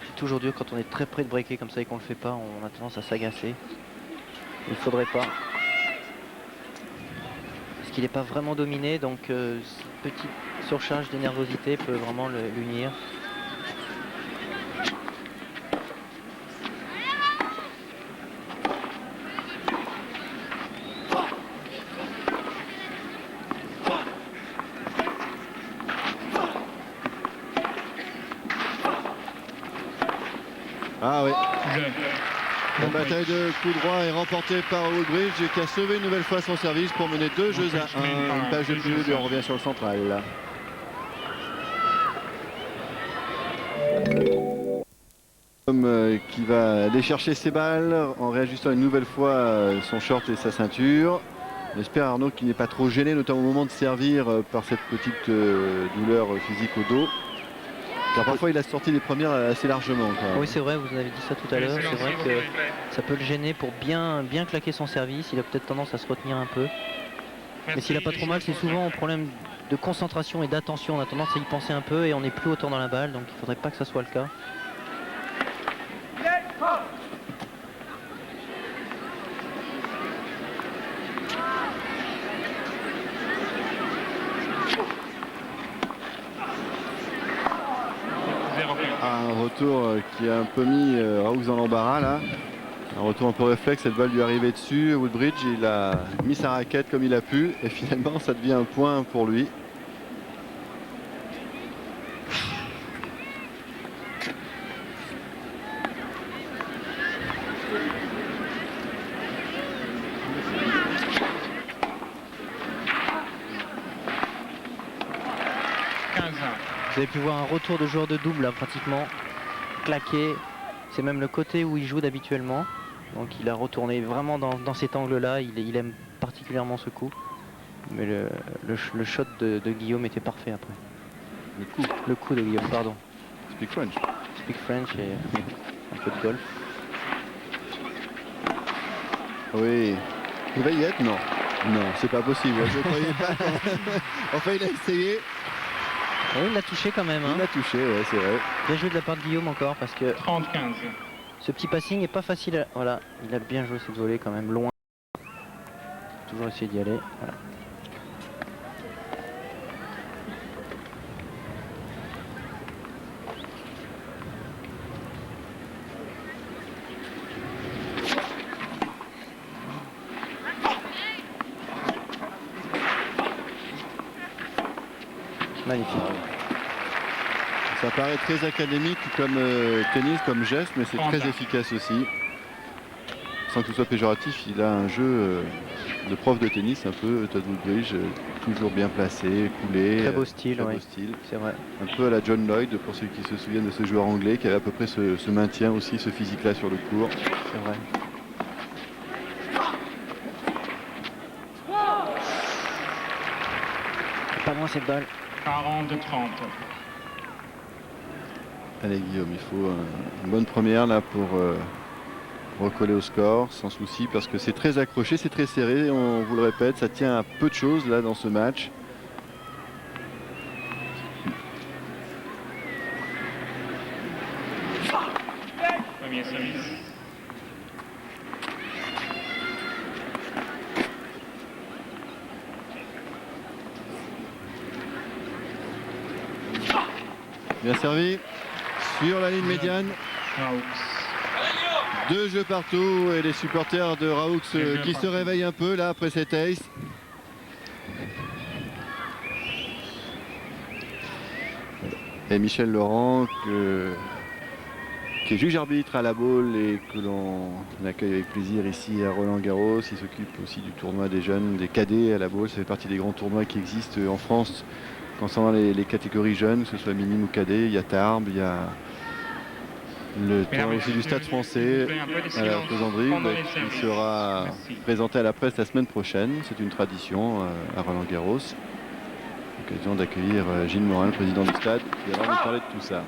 C'est toujours dur quand on est très près de breaker comme ça et qu'on le fait pas, on a tendance à s'agacer. Il faudrait pas. Parce qu'il n'est pas vraiment dominé, donc cette petite surcharge de nervosité peut vraiment l'unir. Ah oui. Deux. La bataille de coups droit est remportée par Woodbridge qui a sauvé une nouvelle fois son service pour mener 2 jeux à 1. Une page de pub et on revient sur le central. Qui va aller chercher ses balles en réajustant une nouvelle fois son short et sa ceinture. On espère Arnaud qu'il n'est pas trop gêné, notamment au moment de servir par cette petite douleur physique au dos. Car parfois il a sorti les premières assez largement. Oui, c'est vrai, vous avez dit ça tout à l'heure. C'est vrai que ça peut le gêner pour bien claquer son service. Il a peut-être tendance à se retenir un peu. Mais s'il n'a pas trop mal, c'est souvent un problème de concentration et d'attention. On a tendance à y penser un peu et on n'est plus autant dans la balle. Donc il ne faudrait pas que ça soit le cas. Un retour qui a un peu mis Roux dans l'embarras là. Un retour un peu réflexe, cette balle lui est arrivée dessus. Woodbridge, il a mis sa raquette comme il a pu et finalement ça devient un point pour lui. Vous avez pu voir un retour de joueur de double là, pratiquement claqué. C'est même le côté où il joue d'habituellement. Donc il a retourné vraiment dans cet angle-là. Il aime particulièrement ce coup. Mais le shot de Guillaume était parfait après. Le coup de Guillaume, pardon. Speak French. Speak French et un peu de golf. Oui. Il va y être? Non. Non, c'est pas possible. Je ne croyais pas. Enfin, il a essayé. Oui, il l'a touché quand même. Hein. Il l'a touché, ouais, c'est vrai. Bien joué de la part de Guillaume encore parce que 30-15. ce petit passing est pas facile. Voilà, il a bien joué cette volée quand même loin. Toujours essayer d'y aller. Voilà. Magnifique. Ça paraît très académique comme tennis, comme geste, mais c'est très efficace aussi. Sans que ce soit péjoratif, il a un jeu de prof de tennis un peu, Todd Woodbridge, toujours bien placé, coulé. Très beau style, très oui. beau style. C'est vrai. Un peu à la John Lloyd, pour ceux qui se souviennent de ce joueur anglais, qui avait à peu près ce maintien aussi, ce physique-là sur le court. C'est vrai. Pas loin cette balle. 40-30. Allez Guillaume, il faut une bonne première là pour recoller au score sans souci parce que c'est très accroché, c'est très serré, on vous le répète, ça tient à peu de choses là dans ce match. Premier service. Bien servi sur la ligne médiane. Raoux. 2 jeux partout et les supporters de Raoux qui se réveillent un peu là après cet ace. Et Michel Laurent qui est juge arbitre à la Baule et que l'on accueille avec plaisir ici à Roland-Garros. Il s'occupe aussi du tournoi des jeunes, des cadets à la Baule. Ça fait partie des grands tournois qui existent en France concernant les catégories jeunes, que ce soit minime ou cadet. Il y a Tarbes, il y a le tournoi aussi du Stade français à la Faisanderie qui sera présenté à la presse la semaine prochaine. C'est une tradition à Roland-Garros. Occasion d'accueillir Gilles Morin, le président du stade, qui va nous parler de tout ça.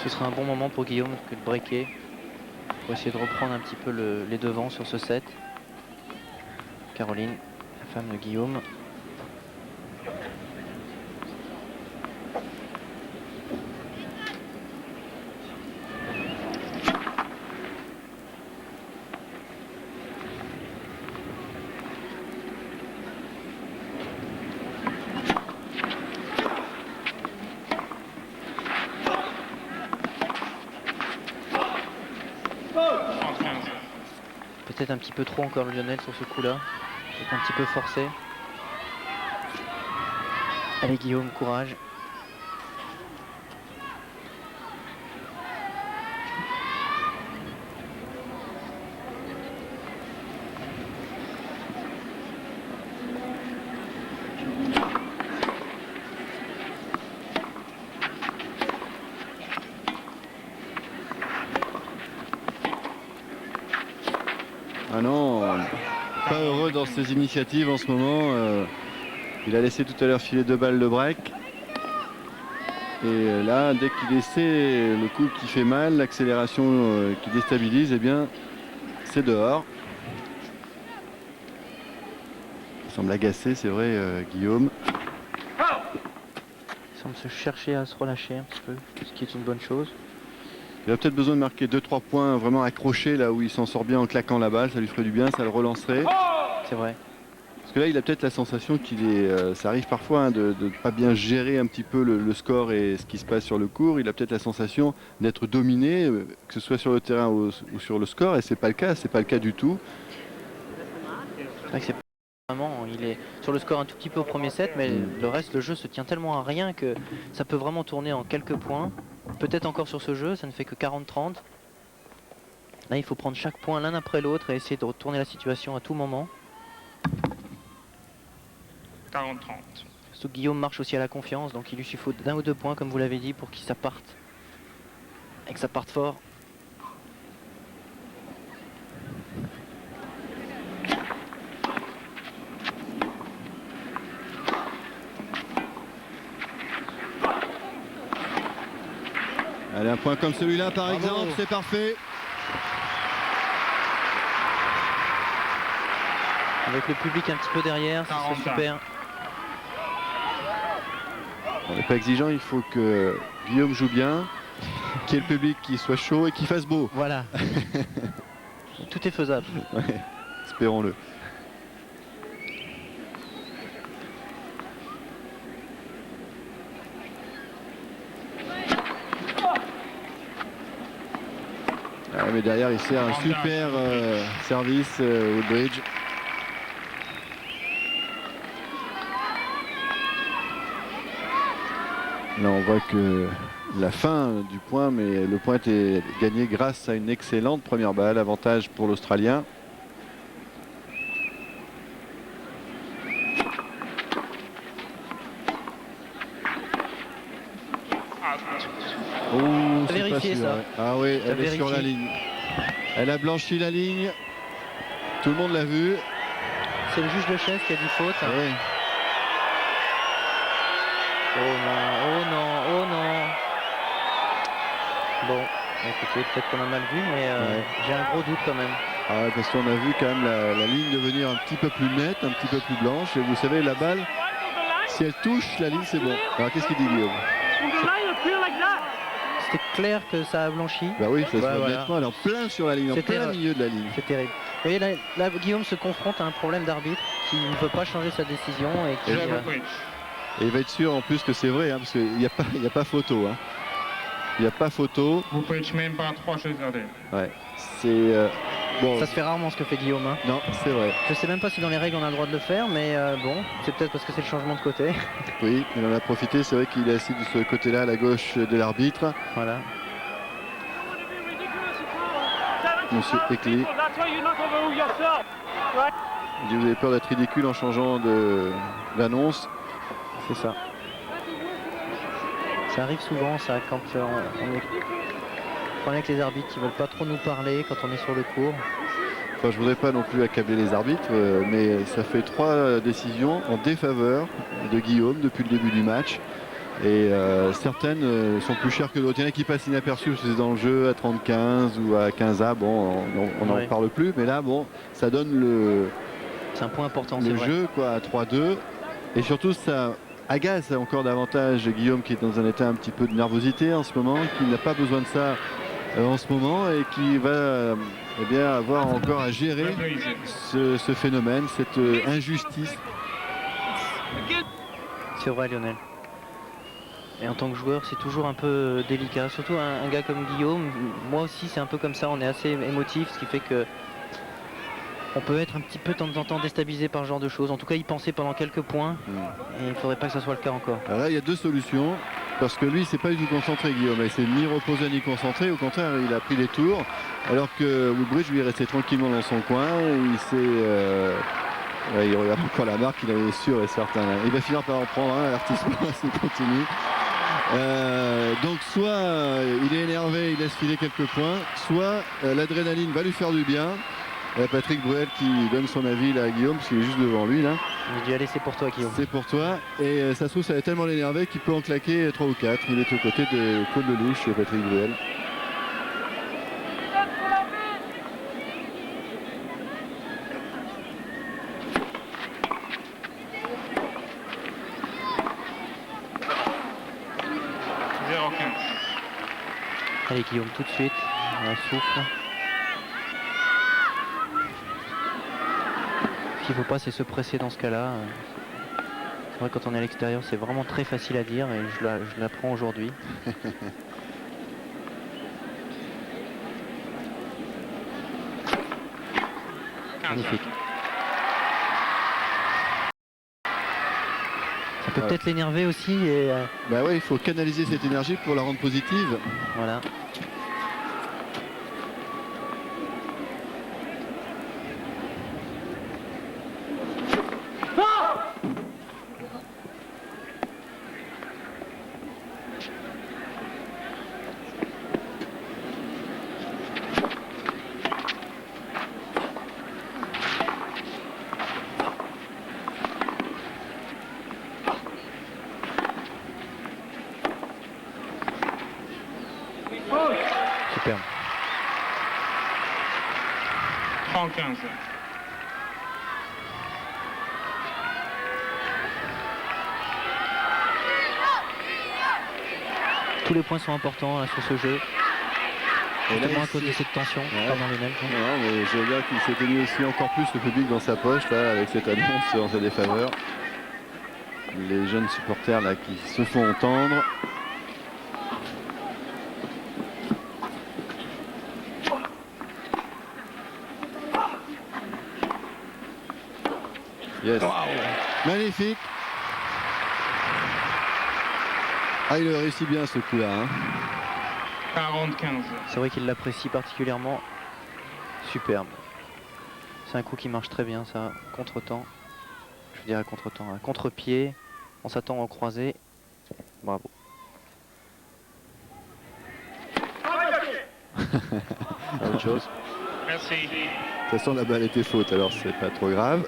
Ce sera un bon moment pour Guillaume que de breaker pour essayer de reprendre un petit peu les devants sur ce set. Caroline, la femme de Guillaume. Peut-être un petit peu trop encore le Lionel sur ce coup-là. Peut-être un petit peu forcé. Allez Guillaume, courage. Ah non, pas heureux dans ses initiatives en ce moment. Il a laissé tout à l'heure filer 2 balles de break. Et là, dès qu'il essaie le coup qui fait mal, l'accélération qui déstabilise, eh bien, c'est dehors. Il semble agacé, c'est vrai, Guillaume. Il semble se chercher à se relâcher un petit peu, ce qui est une bonne chose. Il a peut-être besoin de marquer 2-3 points vraiment accrochés là où il s'en sort bien en claquant la balle, ça lui ferait du bien, ça le relancerait. C'est vrai. Parce que là il a peut-être la sensation qu'il est, ça arrive parfois hein, de ne pas bien gérer un petit peu le score et ce qui se passe sur le court. Il a peut-être la sensation d'être dominé, que ce soit sur le terrain ou sur le score, et c'est pas le cas, c'est pas le cas du tout. C'est vrai que c'est vraiment, il est sur le score un tout petit peu au premier set, mais le reste, le jeu se tient tellement à rien que ça peut vraiment tourner en quelques points. Peut-être encore sur ce jeu, ça ne fait que 40-30. Là, il faut prendre chaque point l'un après l'autre et essayer de retourner la situation à tout moment. 40-30. Surtout que Guillaume marche aussi à la confiance, donc il lui suffit d'1 ou 2 points, comme vous l'avez dit, pour qu'il ça parte. Et que ça parte fort. Allez, un point comme celui-là par exemple, c'est parfait. Avec le public un petit peu derrière, c'est super. On n'est pas exigeant, il faut que Guillaume joue bien, qu'il y ait le public qui soit chaud et qu'il fasse beau. Voilà. tout est faisable. Ouais, espérons-le. Ah, mais derrière, il sert un super service Woodbridge. Là, on voit que la fin du point, mais le point était gagné grâce à une excellente première balle. Avantage pour l'Australien. Oh, c'est pas vérifié sûr, ça. ouais. Ah oui, elle est sur la vérifié. ligne. Elle a blanchi la ligne. Tout le monde l'a vu. C'est le juge de chef qui a dit faute. Ouais. Oh non, oh non, oh non. Bon, écoutez, peut-être qu'on a mal vu, mais Ouais. j'ai un gros doute quand même. Ah ouais, parce qu'on a vu quand même la ligne devenir un petit peu plus nette, un petit peu plus blanche. Et vous savez, la balle, si elle touche la ligne, c'est bon. Alors qu'est-ce qu'il dit, Guillaume? C'était clair que ça a blanchi. Bah oui, ça se Ouais, voit voilà. nettement. Elle est en plein sur la ligne, en C'était, plein milieu de la ligne. C'est terrible. Vous voyez, là, Guillaume se confronte à un problème d'arbitre qui ne peut pas changer sa décision et qui... Et Jeu Woodbridge. Et il va être sûr en plus que c'est vrai, hein, parce qu'il n'y a pas photo. Hein. Il n'y a pas photo. Woodbridge même pas 3 jeux gardés. Ouais, c'est bon. Ça se fait rarement ce que fait Guillaume. Hein. Non, c'est vrai. Je sais même pas si dans les règles on a le droit de le faire, mais bon, c'est peut-être parce que c'est le changement de côté. Oui, il en a profité. C'est vrai qu'il est assis de ce côté-là, à la gauche de l'arbitre, Voilà. Monsieur Eckley. Il dit, vous avez peur d'être ridicule en changeant d'annonce. C'est ça. Ça arrive souvent ça quand on est avec les arbitres qui veulent pas trop nous parler quand on est sur le court. Enfin, je voudrais pas non plus accabler les arbitres, mais ça fait 3 décisions en défaveur de Guillaume depuis le début du match. Et certaines sont plus chères que d'autres. Il y en a qui passent inaperçues parce que c'est dans le jeu à 30-15 ou à 15A. Bon, on n'en Ouais. parle plus, mais là, bon, ça donne le C'est un point important, c'est vrai. jeu quoi, à 3-2. Et surtout, ça agace encore davantage Guillaume qui est dans un état un petit peu de nervosité en ce moment, qui n'a pas besoin de ça en ce moment et qui va eh bien, avoir encore à gérer Woodbridge. ce phénomène, cette injustice. C'est vrai, Lionel. Et en tant que joueur, c'est toujours un peu délicat. Surtout un gars comme Guillaume. Moi aussi, c'est un peu comme ça. On est assez émotif, ce qui fait que on peut être un petit peu de temps en temps déstabilisé par ce genre de choses. En tout cas, y penser pendant quelques points. Et il ne faudrait pas que ça soit le cas encore. Alors là, il y a 2 solutions. Parce que lui, il s'est pas du tout concentré, Guillaume. Il s'est ni reposé ni concentré. Au contraire, il a pris des tours. Alors que Woodbridge, lui, est resté tranquillement dans son coin. Il s'est... ouais, il regarde encore la marque, il en est sûr et certain. Il va finir par en prendre un avertissement s'il continue. Donc soit il est énervé, il laisse filer quelques points, soit l'adrénaline va lui faire du bien. Patrick Bruel qui donne son avis là à Guillaume, parce qu'il est juste devant lui là. Il dit allez, c'est pour toi, Guillaume. C'est pour toi. Et ça se trouve, ça va tellement l'énerver qu'il peut en claquer 3 ou 4. Il est aux côtés de Claude Lelouch et Patrick Bruel. Allez, Guillaume, tout de suite. On souffle. Ce qu'il ne faut pas, c'est se presser dans ce cas-là. C'est vrai, quand on est à l'extérieur, c'est vraiment très facile à dire et je l'apprends aujourd'hui. Magnifique. Ça peut peut-être l'énerver aussi et Bah ouais, il faut canaliser cette énergie pour la rendre positive. voilà. Superbe. 30-15. Tous les points sont importants là, sur ce jeu. Et là, Justement à il cause de s'est- cette tension, Ouais. pas dans les neiges. Non, mais je veux dire qu'il s'est tenu aussi encore plus le public dans sa poche là, avec cette annonce en sa défaveur. Les jeunes supporters là qui se font entendre. Yes. Magnifique. Ah, il a réussi bien ce coup-là. Hein. 40-15. C'est vrai qu'il l'apprécie particulièrement. Superbe. C'est un coup qui marche très bien, ça. Contre-temps. Je dirais contre-temps. Un contre-pied. On s'attend au croisé. Bravo. Autre chose. Merci. De toute façon, la balle était faute, alors c'est pas trop grave.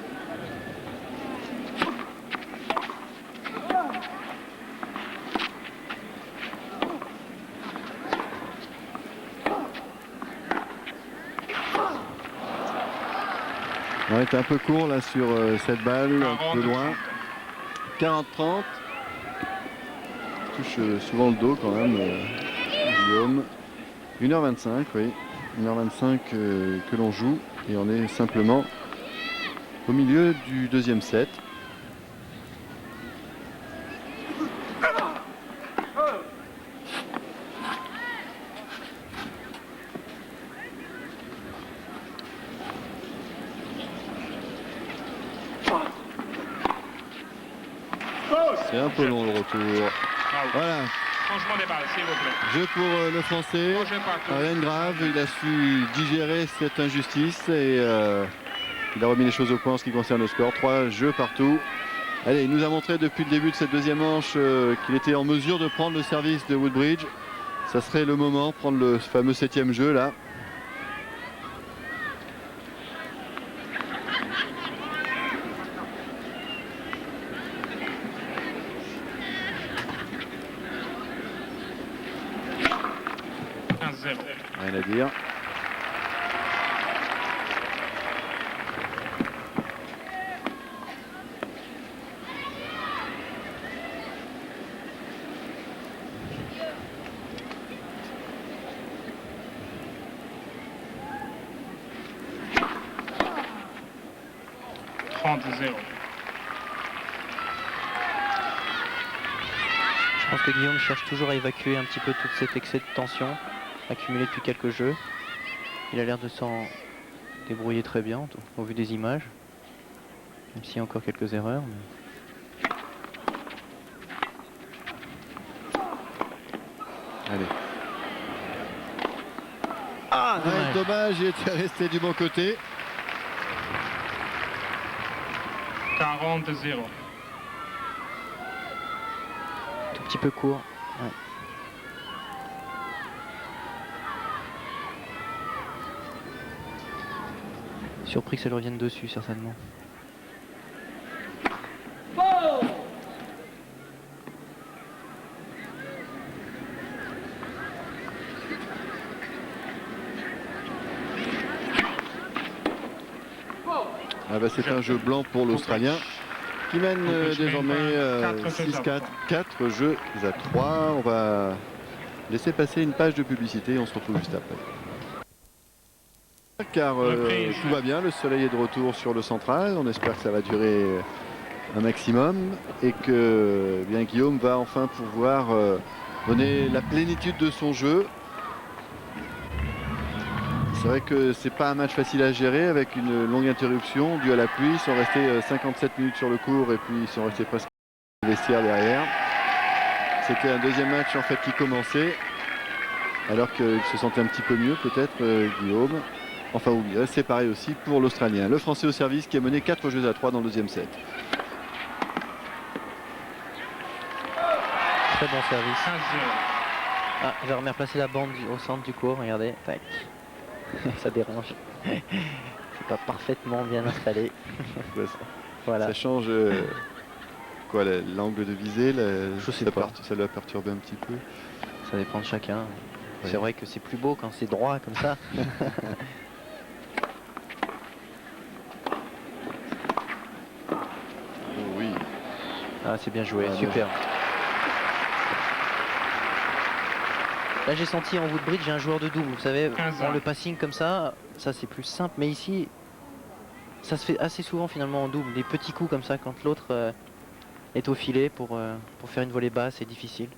On est un peu court là sur cette balle, un peu loin. 40-30. Touche souvent le dos quand même, Guillaume. 1h25, oui. 1h25 que l'on joue. Et on est simplement au milieu du deuxième set. C'est un peu long le retour. Voilà, Changement des balles, s'il vous plaît. jeu pour le français. Changez pas. Rien de grave, il a su digérer cette injustice et il a remis les choses au point en ce qui concerne le score. 3 jeux partout. Allez, il nous a montré depuis le début de cette deuxième manche qu'il était en mesure de prendre le service de Woodbridge. Ça serait le moment, prendre le fameux 7e jeu là. Rien à dire. Je pense que Guillaume cherche toujours à évacuer un petit peu tout cet excès de tension accumulé depuis quelques jeux. Il a l'air de s'en débrouiller très bien au vu des images. Même s'il y a encore quelques erreurs. Mais... Allez. Ah, Ouais, dommage, il était resté du bon côté. 40-0. Tout petit peu court. Ouais. Surpris que ça lui revienne dessus, certainement. Ah bah, c'est un jeu blanc pour l'Australien qui mène désormais 6-4, 4 jeux à 3. On va laisser passer une page de publicité et on se retrouve juste après. Car tout va bien, le soleil est de retour sur le central, on espère que ça va durer un maximum et que bien Guillaume va enfin pouvoir donner la plénitude de son jeu. C'est vrai que c'est pas un match facile à gérer avec une longue interruption due à la pluie. Ils sont restés 57 minutes sur le court et puis ils sont restés presque au vestiaire derrière. C'était un deuxième match en fait qui commençait alors qu'il se sentait un petit peu mieux peut-être Guillaume. Enfin oui, c'est pareil aussi pour l'Australien. Le Français au service qui a mené 4 jeux à 3 dans le deuxième set. Très bon service. Ah, je vais replacer la bande au centre du court, regardez. Tac. Ça dérange. C'est pas parfaitement bien installé. Voilà. Ça change quoi l'angle de visée Je sais pas. Ça l'a perturbé un petit peu. Ça dépend de chacun. Ouais. C'est vrai que c'est plus beau quand c'est droit comme ça. Oh oui. Ah, c'est bien joué, Ah, super. Là j'ai senti en Woodbridge, j'ai un joueur de double. Vous savez, 15 bon, le passing comme ça c'est plus simple. Mais ici, ça se fait assez souvent finalement en double. Des petits coups comme ça quand l'autre est au filet pour faire une volée basse, c'est difficile.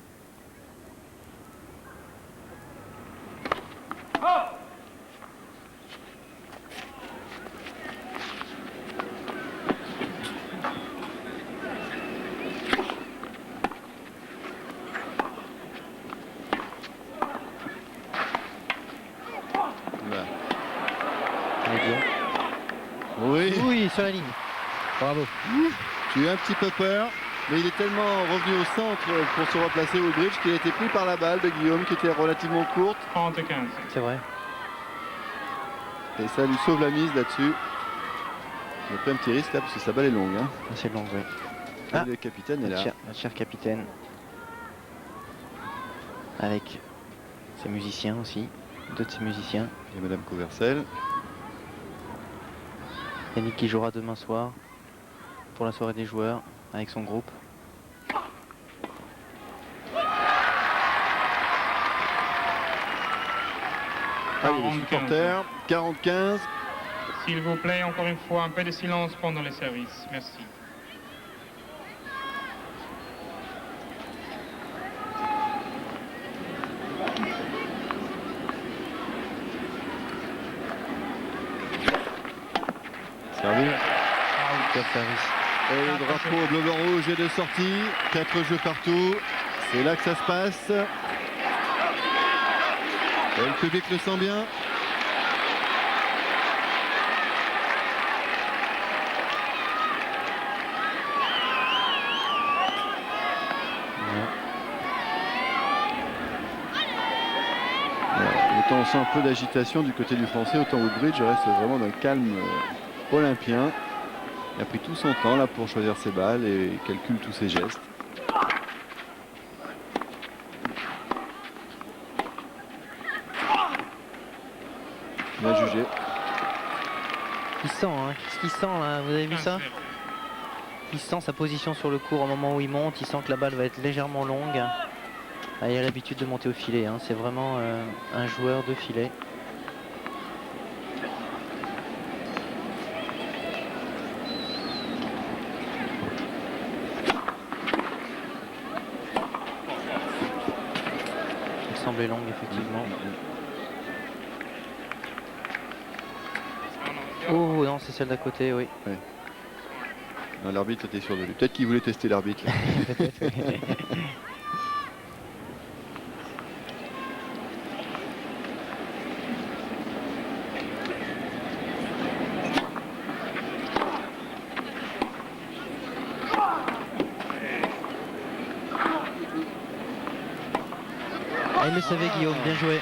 Voilà. Allez, Guillaume. Oui, Oui, sur la ligne. Bravo. j'ai eu un petit peu peur, mais il est tellement revenu au centre pour se replacer Woodbridge qu'il a été pris par la balle de Guillaume qui était relativement courte. 30-15. C'est vrai. Et ça lui sauve la mise là-dessus. Il a pris un petit risque là parce que sa balle est longue. Hein. C'est long, oui. Et Ah, le capitaine est là. Notre cher capitaine. Avec ses musiciens aussi. Deux de ses musiciens. Et Madame Couvercel. Yannick qui jouera demain soir pour la soirée des joueurs avec son groupe. Ah, il y a les supporters. 40-15. S'il vous plaît, encore une fois, un peu de silence pendant les services. Merci. Servi. Top service. Et le drapeau bleu-blanc-rouge est de sortie. 4 jeux partout. C'est là que ça se passe. Et le public le sent bien. Autant on sent un peu d'agitation du côté du français, autant Woodbridge reste vraiment d'un calme olympien. Il a pris tout son temps là pour choisir ses balles et calcule tous ses gestes. Bien jugé. Il sent, hein. Qu'est-ce qu'il sent là? Vous avez vu ça? Il sent sa position sur le court au moment où il monte. Il sent que la balle va être légèrement longue. Ah, il a l'habitude de monter au filet. Hein. C'est vraiment un joueur de filet. Il semblait longue effectivement. Oh non, c'est celle d'à côté, oui. L'arbitre était sûr de lui. Peut-être qu'il voulait tester l'arbitre. Peut-être, oui. Ah, il le savait, Guillaume, bien joué.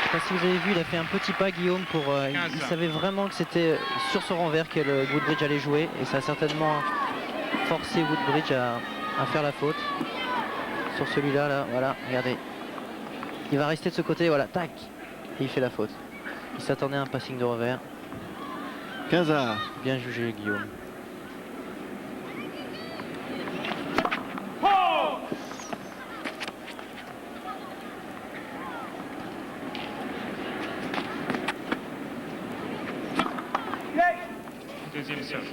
Je sais pas si vous avez vu, il a fait un petit pas, Guillaume, pour. Il savait vraiment que c'était sur son renvers que le Woodbridge allait jouer, et ça a certainement forcé Woodbridge à faire la faute. Sur celui-là, là, voilà, regardez. Il va rester de ce côté, voilà, tac, et il fait la faute. Il s'attendait à un passing de revers. 15-15. Bien jugé, Guillaume. Deuxième service.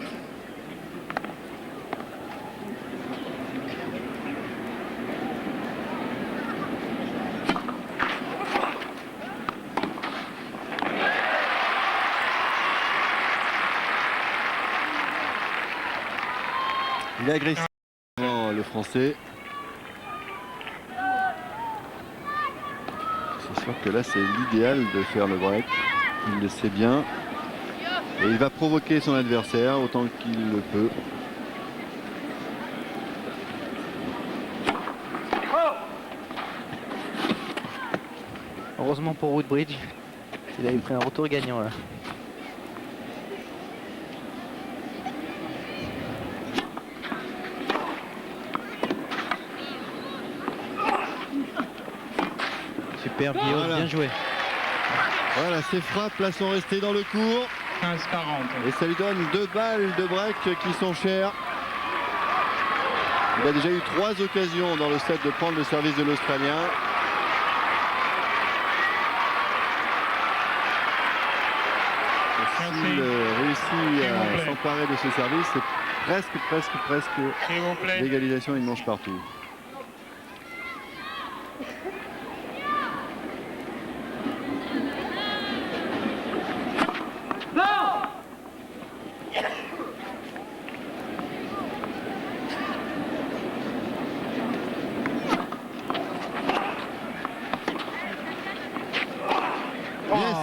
Il est agressif, le français. C'est sûr que là, c'est l'idéal de faire le break. Il le sait bien. Et il va provoquer son adversaire autant qu'il le peut. Heureusement pour Woodbridge, il avait pris un retour gagnant là. Super Guillaume, Voilà. bien joué. Voilà, ces frappes là sont restées dans le court. 15-40. Et ça lui donne 2 balles de break qui sont chères. Il a déjà eu 3 occasions dans le set de prendre le service de l'Australien. S'il réussit à s'emparer de ce service, c'est presque S'il vous plaît. l'égalisation, une manche partout.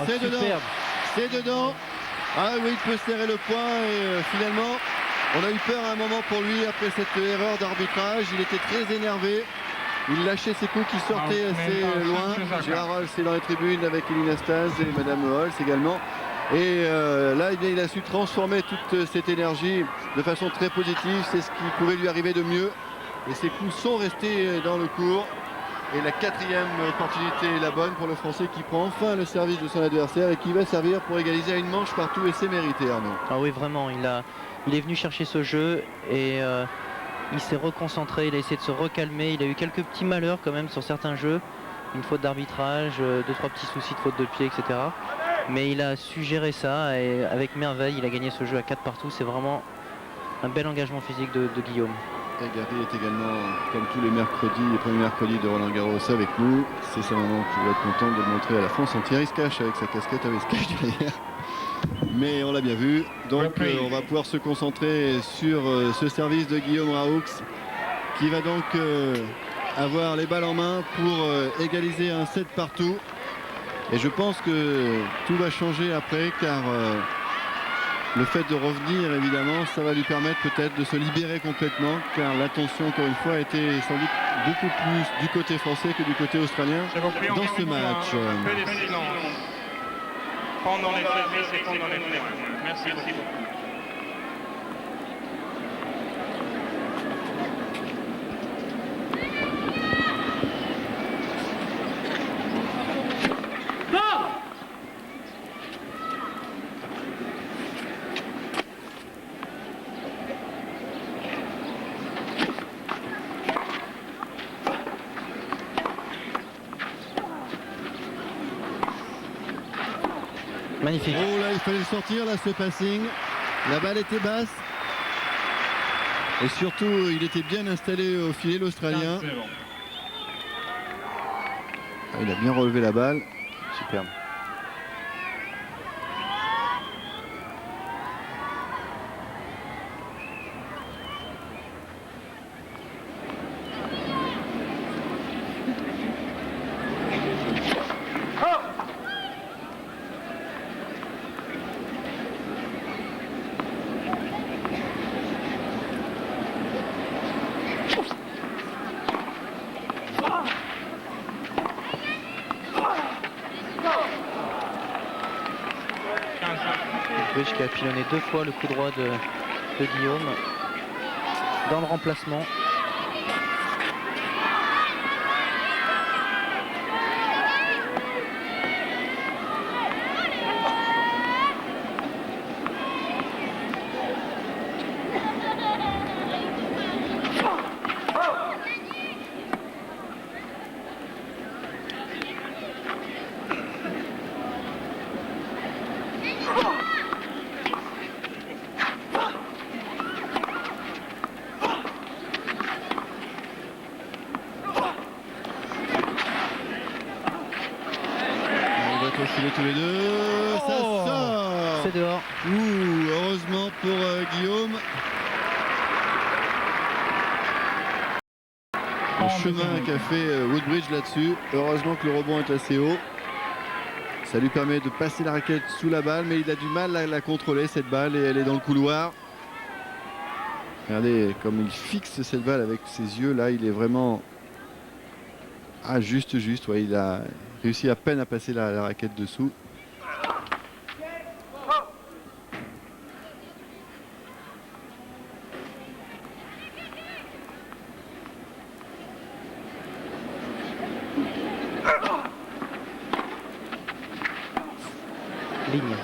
C'est dedans. Superbe. C'est dedans. Ah oui, il peut serrer le point et finalement, on a eu peur à un moment pour lui après cette erreur d'arbitrage. Il était très énervé. Il lâchait ses coups qui sortaient assez loin. Gérard Holz est dans les tribunes avec Elina Stas et Madame Holz également. Et là, eh bien, il a su transformer toute cette énergie de façon très positive. C'est ce qui pouvait lui arriver de mieux. Et ses coups sont restés dans le court. Et la 4e opportunité est la bonne pour le Français qui prend enfin le service de son adversaire et qui va servir pour égaliser à une manche partout et c'est mérité, Arnaud. Ah oui, vraiment, il est venu chercher ce jeu et il s'est reconcentré, il a essayé de se recalmer. Il a eu quelques petits malheurs quand même sur certains jeux, une faute d'arbitrage, 2-3 petits soucis de faute de pied, etc. Mais il a su gérer ça et avec merveille, il a gagné ce jeu à 4 partout. C'est vraiment un bel engagement physique de Guillaume. Et Gary est également, comme tous les mercredis, les premiers mercredis de Roland Garros avec nous. C'est sa maman qui va être contente de le montrer à la France en Thierry Scache avec sa casquette avec Scache derrière. Mais on l'a bien vu. Donc on va pouvoir se concentrer sur ce service de Guillaume Raoux qui va donc avoir les balles en main pour égaliser un 7 partout. Et je pense que tout va changer après car le fait de revenir, évidemment, ça va lui permettre peut-être de se libérer complètement car l'attention, encore une fois, a été sans doute beaucoup plus du côté français que du côté australien dans ce match. Un peu de silence pendant les services et pendant les points. Merci beaucoup. Magnifique. Oh là, il fallait le sortir, là, ce passing. La balle était basse. Et surtout, il était bien installé au filet, l'Australien. C'est bon. Ah, il a bien relevé la balle. Superbe. Bridge qui a pilonné 2 fois le coup droit de Guillaume dans le remplacement. Tous les deux, ça sort. C'est dehors. Heureusement pour Guillaume. Le chemin qu'a fait Woodbridge là-dessus. Heureusement que le rebond est assez haut. Ça lui permet de passer la raquette sous la balle, mais il a du mal à la contrôler cette balle et elle est dans le couloir. Regardez comme il fixe cette balle avec ses yeux. Là, il est vraiment juste. Ouais, il a réussi à peine à passer la raquette dessous. Ligne.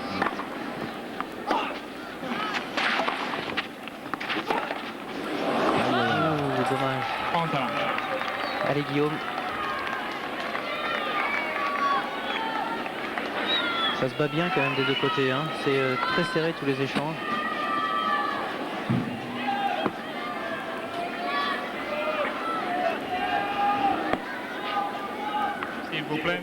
Ça se bat bien quand même des deux côtés, hein. C'est très serré tous les échanges. S'il vous plaît.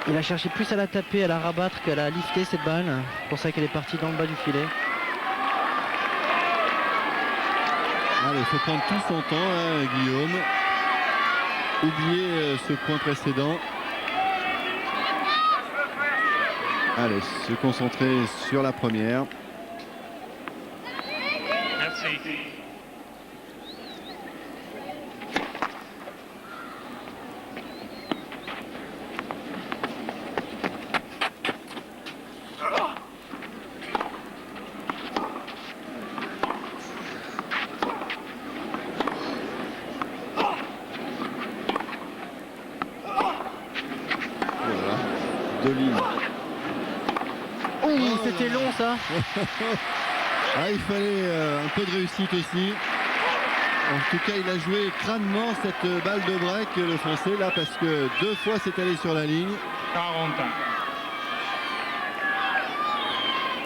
Il a cherché plus à la taper, à la rabattre qu'à la lifter cette balle. C'est pour ça qu'elle est partie dans le bas du filet. Allez, il faut prendre tout son temps, hein, Guillaume. Oubliez ce point précédent. Allez, se concentrer sur la première. Merci. Voilà, deux lignes. Oh, c'était long ça. Ah, il fallait un peu de réussite aussi. En tout cas, il a joué crânement cette balle de break, le Français, là, parce que 2 fois c'est allé sur la ligne. 40 ans.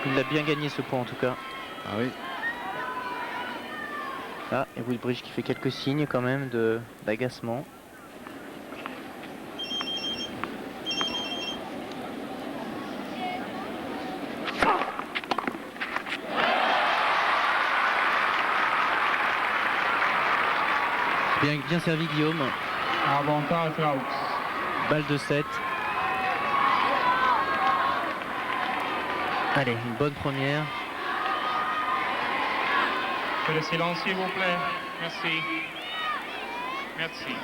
Il a bien gagné ce point en tout cas. Ah oui. Ah, et Woodbridge qui fait quelques signes quand même d'agacement. Bien servi Guillaume. Avantage out. Balle de 7. Allez, une bonne première. Que le silence, s'il vous plaît. Merci. Merci.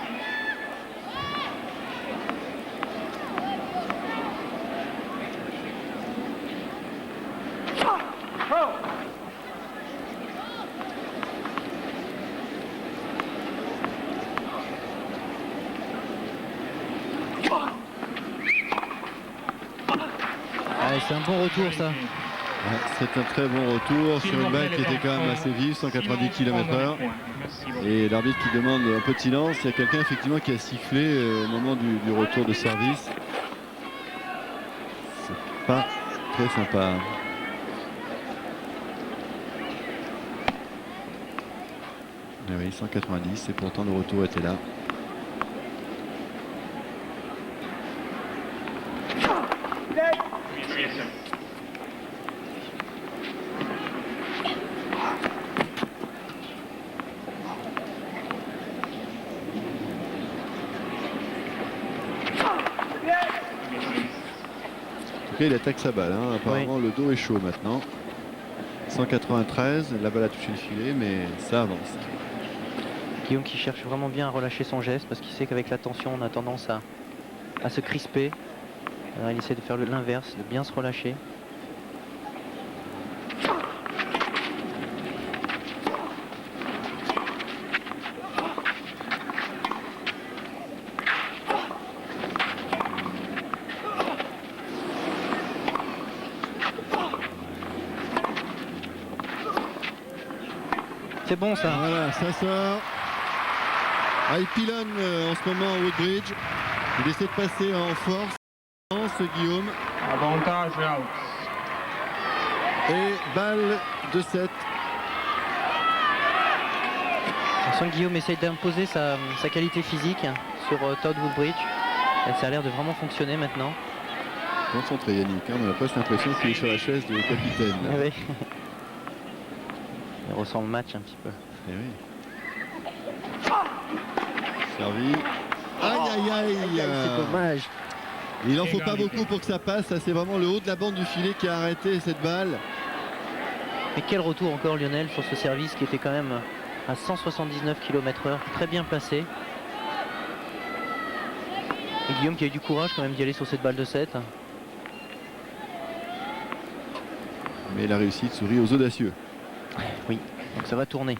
Allez, c'est un bon retour ça. Ouais, c'est un très bon retour sur une balle qui était quand même assez vive, 190 km/h. Et l'arbitre qui demande un peu de silence. Il y a quelqu'un effectivement qui a sifflé au moment du retour de service. C'est pas très sympa. Mais oui, 190 et pourtant le retour était là. En tout cas, il attaque sa balle, hein. Apparemment, le dos est chaud maintenant. 193, la balle a touché le filet, mais ça avance. Guillaume qui cherche vraiment bien à relâcher son geste parce qu'il sait qu'avec la tension, on a tendance à se crisper. Alors il essaie de faire l'inverse, de bien se relâcher. C'est bon ça. Voilà, ça sort. Ah, il pilonne en ce moment Woodbridge. Il essaie de passer en force. Ce Guillaume. Avantage out. Et balle de 7. On sent que Guillaume essaye d'imposer sa qualité physique sur Todd Woodbridge. Et ça a l'air de vraiment fonctionner maintenant. Concentré Yannick, hein, on a presque l'impression qu'il est sur la chaise de capitaine. Ah oui. Il ressent le match un petit peu. Eh oui. Servi. Aïe aïe aïe. C'est dommage. Il n'en faut pas beaucoup pour que ça passe. Ça, c'est vraiment le haut de la bande du filet qui a arrêté cette balle. Mais quel retour encore Lionel sur ce service qui était quand même à 179 km/h, très bien placé. Et Guillaume qui a eu du courage quand même d'y aller sur cette balle de 7. Mais la réussite sourit aux audacieux. Oui, donc ça va tourner.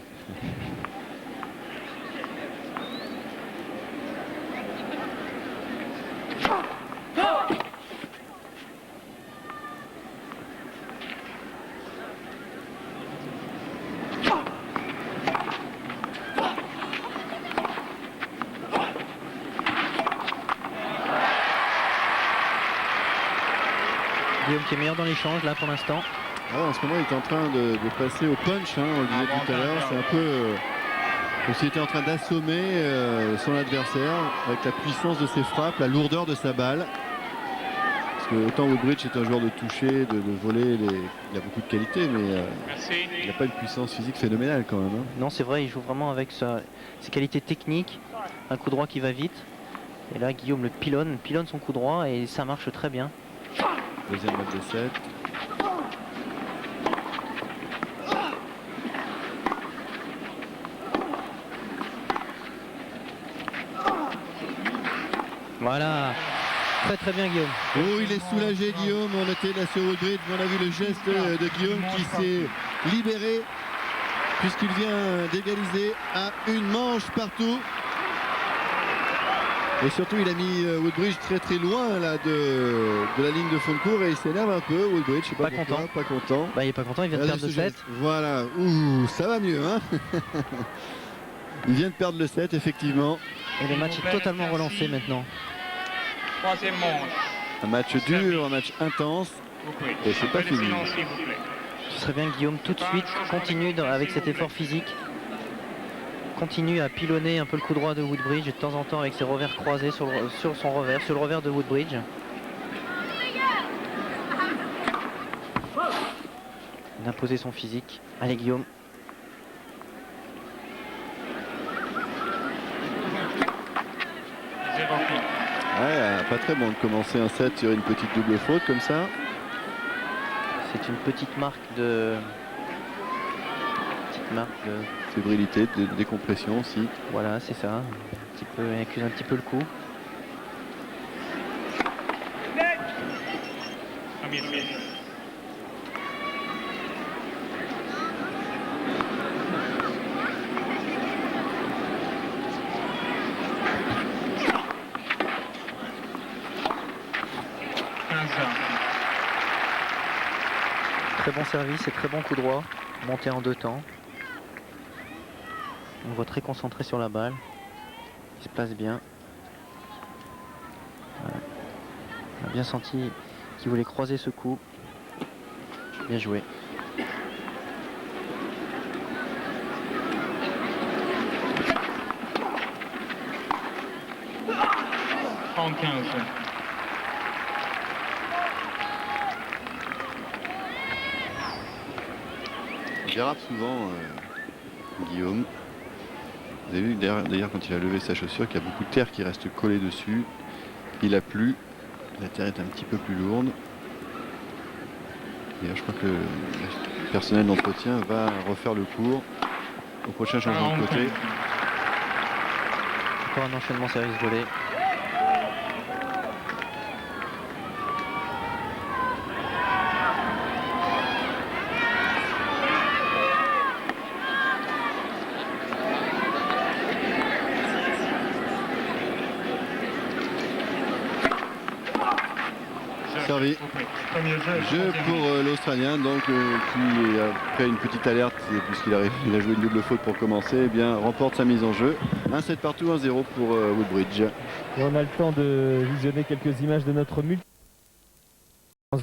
Guillaume qui est meilleur dans l'échange là pour l'instant. En ce moment, il est en train de passer au punch, hein, on le disait tout à l'heure. C'est un peu comme s'il était en train d'assommer son adversaire avec la puissance de ses frappes, la lourdeur de sa balle. Parce que autant Woodbridge est un joueur de toucher, de voler, il a beaucoup de qualité, mais il n'a pas une puissance physique phénoménale quand même. Hein. Non, c'est vrai, il joue vraiment avec ses qualités techniques, un coup droit qui va vite. Et là, Guillaume le pilonne son coup droit et ça marche très bien. Deuxième match de 7. Voilà, très bien Guillaume. Oh, il est soulagé Guillaume, on était là sur Woodbridge, on a vu le geste de Guillaume qui s'est libéré puisqu'il vient d'égaliser à une manche partout. Et surtout il a mis Woodbridge très loin là, de la ligne de fond de cours et il s'énerve un peu. Woodbridge, je sais pas pourquoi, pas content. Bah, il est pas content, il vient de perdre le 7. Voilà, ouh, ça va mieux hein. Il vient de perdre le 7 effectivement. Et le match est totalement relancé maintenant. Troisième manche. Un match dur, un match intense. Et c'est pas fini. Ce serait bien que Guillaume tout de suite continue avec cet effort physique. Continue à pilonner un peu le coup droit de Woodbridge et de temps en temps avec ses revers croisés sur le revers de Woodbridge. D'imposer son physique. Allez Guillaume. Ouais, pas très bon de commencer un set sur une petite double faute comme ça. C'est une petite marque de fébrilité, de décompression aussi. Voilà, c'est ça. Il accuse un petit peu le coup. Très bon service et très bon coup droit, monté en 2 temps. On le voit très concentré sur la balle. Il se place bien. Voilà. On a bien senti qu'il voulait croiser ce coup. Bien joué. En 15. Il dérape souvent Guillaume. Vous avez vu d'ailleurs quand il a levé sa chaussure qu'il y a beaucoup de terre qui reste collée dessus. Il a plu. La terre est un petit peu plus lourde. Et je crois que le personnel d'entretien va refaire le cours au prochain changement de côté. Encore un enchaînement service volé. Servi. Jeu pour l'Australien, donc qui après une petite alerte, puisqu'il a joué une double faute pour commencer, eh bien, remporte sa mise en jeu. 1-7 partout, 1-0 pour Woodbridge. Et on a le temps de visionner quelques images de notre multi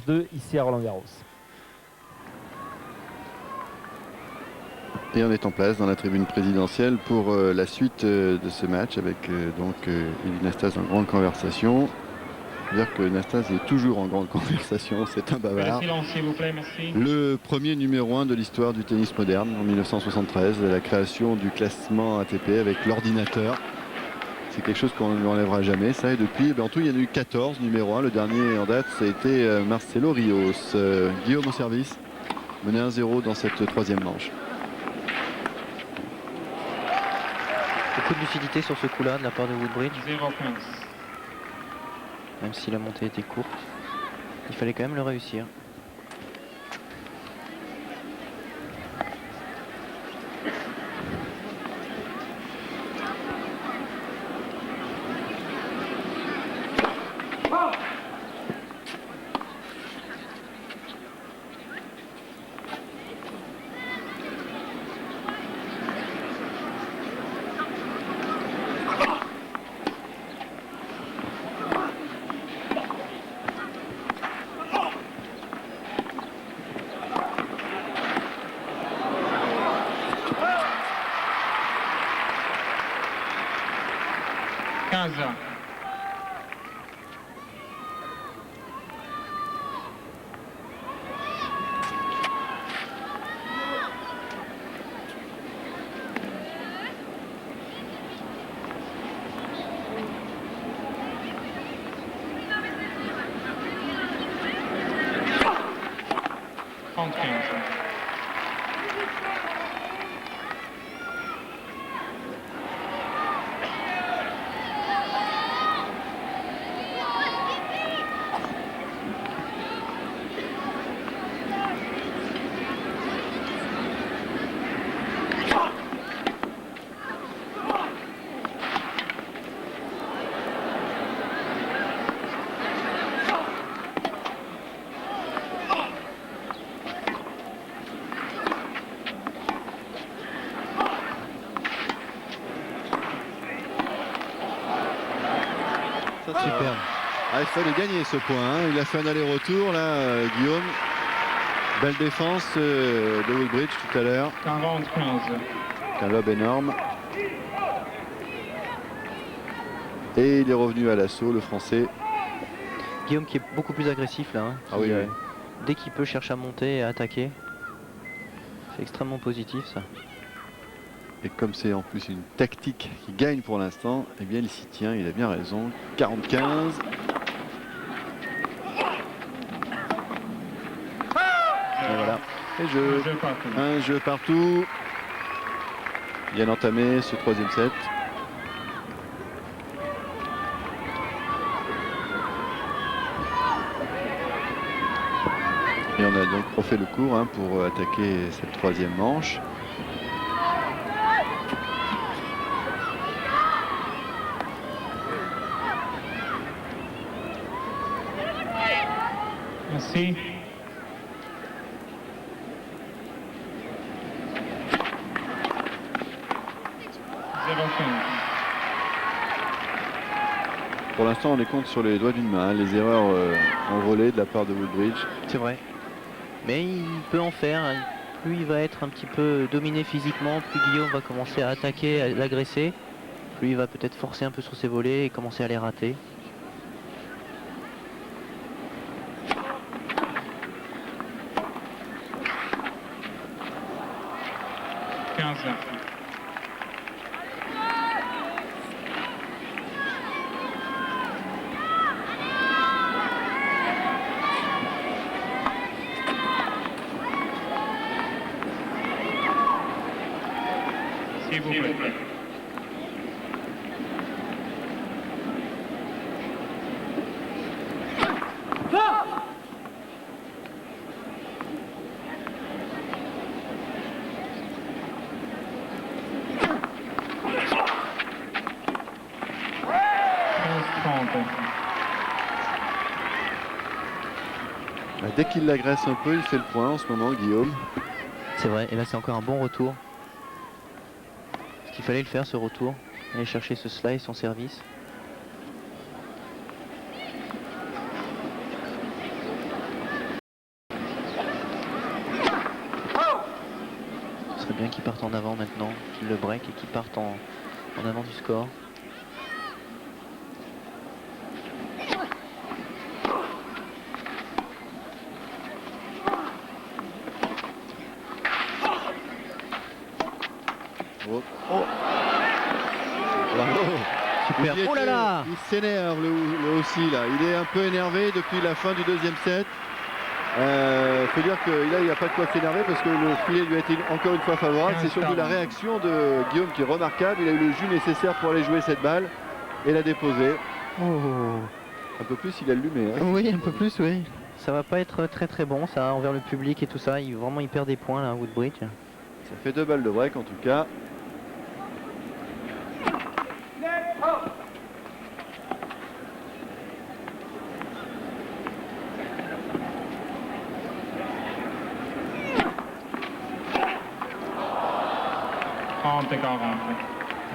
2 ici à Roland-Garros. Et on est en place dans la tribune présidentielle pour la suite de ce match avec Ilie Nastase en grande conversation. Dire que Nastase est toujours en grande conversation, c'est un bavard. S'il vous plaît, merci. Le premier numéro 1 de l'histoire du tennis moderne en 1973, la création du classement ATP avec l'ordinateur. C'est quelque chose qu'on ne lui enlèvera jamais, ça. Et depuis, en tout, il y en a eu 14 numéro 1. Le dernier en date, ça a été Marcelo Rios. Guillaume au service, mené 1-0 dans cette troisième manche. Beaucoup de lucidité sur ce coup-là de la part de Woodbridge. 0-15. Même si la montée était courte, il fallait quand même le réussir. 30-15. Ça, c'est- Superbe. Ah, il fallait gagner ce point, hein. Il a fait un aller-retour là, Guillaume. Belle défense de Woodbridge tout à l'heure. 40-15. Un lob énorme. Et il est revenu à l'assaut, le Français. Guillaume qui est beaucoup plus agressif là. Hein, Ah qui, oui, oui. Dès qu'il peut cherche à monter et à attaquer. C'est extrêmement positif ça. Et comme c'est en plus une tactique qui gagne pour l'instant, eh bien il s'y tient, il a bien raison. 40-15. Et voilà. Et Un jeu partout. un jeu partout. Bien entamé ce troisième set. Et on a donc refait le cours, hein, pour attaquer cette troisième manche. Merci. Pour l'instant, on les compte sur les doigts d'une main, hein, les erreurs en relais de la part de Woodbridge. C'est vrai. Mais il peut en faire. Hein. Plus il va être un petit peu dominé physiquement, plus Guillaume va commencer à attaquer, à l'agresser. Plus il va peut-être forcer un peu sur ses volets et commencer à les rater. S'il vous plaît. Dès qu'il l'agresse un peu, il fait le point en ce moment, Guillaume. C'est vrai, et là c'est encore un bon retour. Parce qu'il fallait le faire ce retour. Aller chercher ce slice, son service. Ce serait bien qu'il parte en avant maintenant, qu'il le break et qu'il parte en avant du score. Oh. Oh. Bravo. Super. Il Oh là là! Il s'énerve le aussi là. Il est un peu énervé depuis la fin du deuxième set. Faut dire que là il n'y a pas de quoi s'énerver parce que le filet lui a été encore une fois favorable. C'est surtout la réaction de Guillaume qui est remarquable. Il a eu le jus nécessaire pour aller jouer cette balle et la déposer. Oh. Un peu plus il a allumé. Hein. Oui, un peu plus, oui. Ça va pas être très très bon ça envers le public et tout ça. Vraiment il perd des points là, Woodbridge. Ça fait 2 balles de break en tout cas.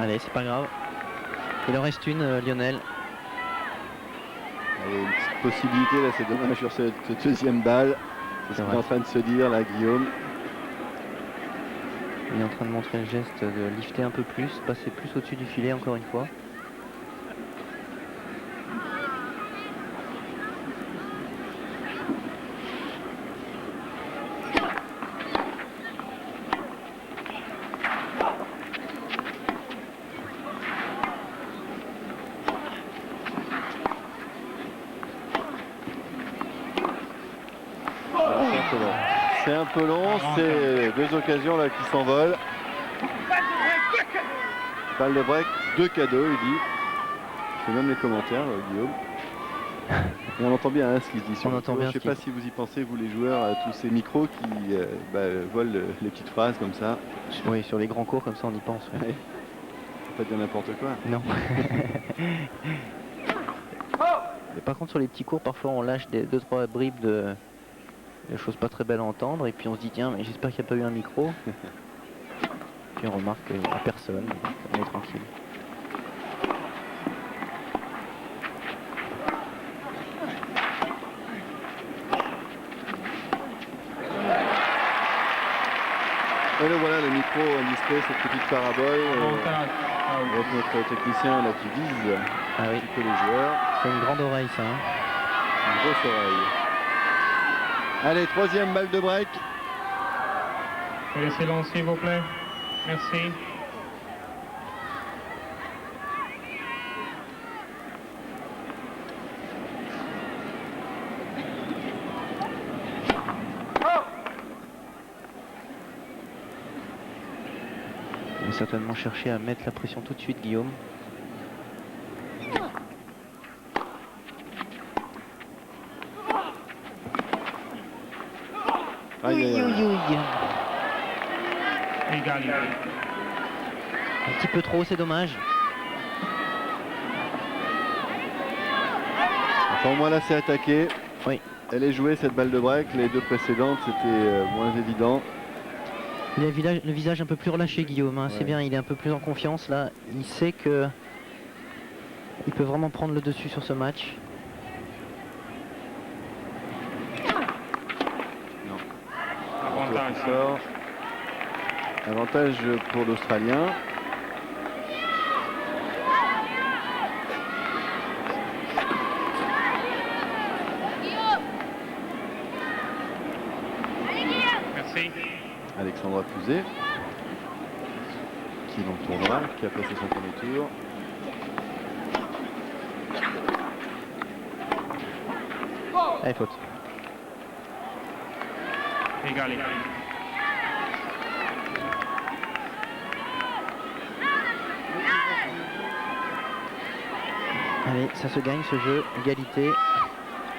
Allez, c'est pas grave. Il en reste une, Lionel. Il y a une petite possibilité là, c'est dommage sur cette deuxième balle. C'est ce qu'il est en train de se dire là, Guillaume. Il est en train de montrer le geste de lifter un peu plus, passer plus au-dessus du filet encore une fois. c'est un peu long, c'est deux occasions là qui s'envolent. Balle de break, 2 cadeaux, il dit. Il fait même les commentaires, Guillaume. Et on entend bien hein, ce qu'il dit sur On le entend micro. bien Je sais ce qu'il pas si vous y pensez, vous les joueurs, à tous ces micros qui volent les petites phrases comme ça. Oui, sur les grands cours comme ça on y pense. Ouais. Ouais. Faut pas dire n'importe quoi. Non. Mais par contre sur les petits cours parfois on lâche 2-3 bribes de choses pas très belles à entendre et puis on se dit tiens mais j'espère qu'il n'y a pas eu un micro. Puis on remarque qu'il n'y a personne, on est tranquille. Et le voilà, le micro indiscret, cette petite parabole. Avantage. Avec notre technicien là qui vise Ah oui, un petit peu les joueurs. c'est une grande oreille ça. Hein. Une grosse oreille. Allez, troisième balle de break. Laissez lancer, s'il vous plaît. Merci. Il va certainement chercher à mettre la pression tout de suite Guillaume. Aïe, aïe, aïe. Égalité. Un petit peu trop, c'est dommage. Enfin, au moins là, c'est attaqué. Oui. Elle est jouée cette balle de break. Les deux précédentes, c'était moins évident. Il a le visage un peu plus relâché Guillaume, hein. C'est Ouais. bien, il est un peu plus en confiance là. Il sait que il peut vraiment prendre le dessus sur ce match. Avantage. Sort. Avantage pour l'Australien. Merci. Alexandra Pouzet, qui est dans le tournoi, qui a passé son premier tour. Allez, faute. Égalité. Allez, ça se gagne ce jeu, égalité.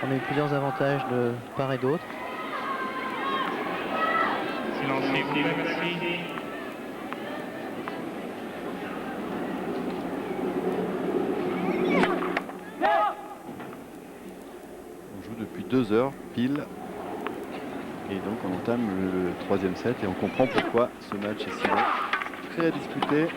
On a eu plusieurs avantages de part et d'autre. Silence, s'il vous plaît. Merci. On joue depuis 2 heures pile. Et donc on entame le troisième set et on comprend pourquoi ce match est si long. Très disputé.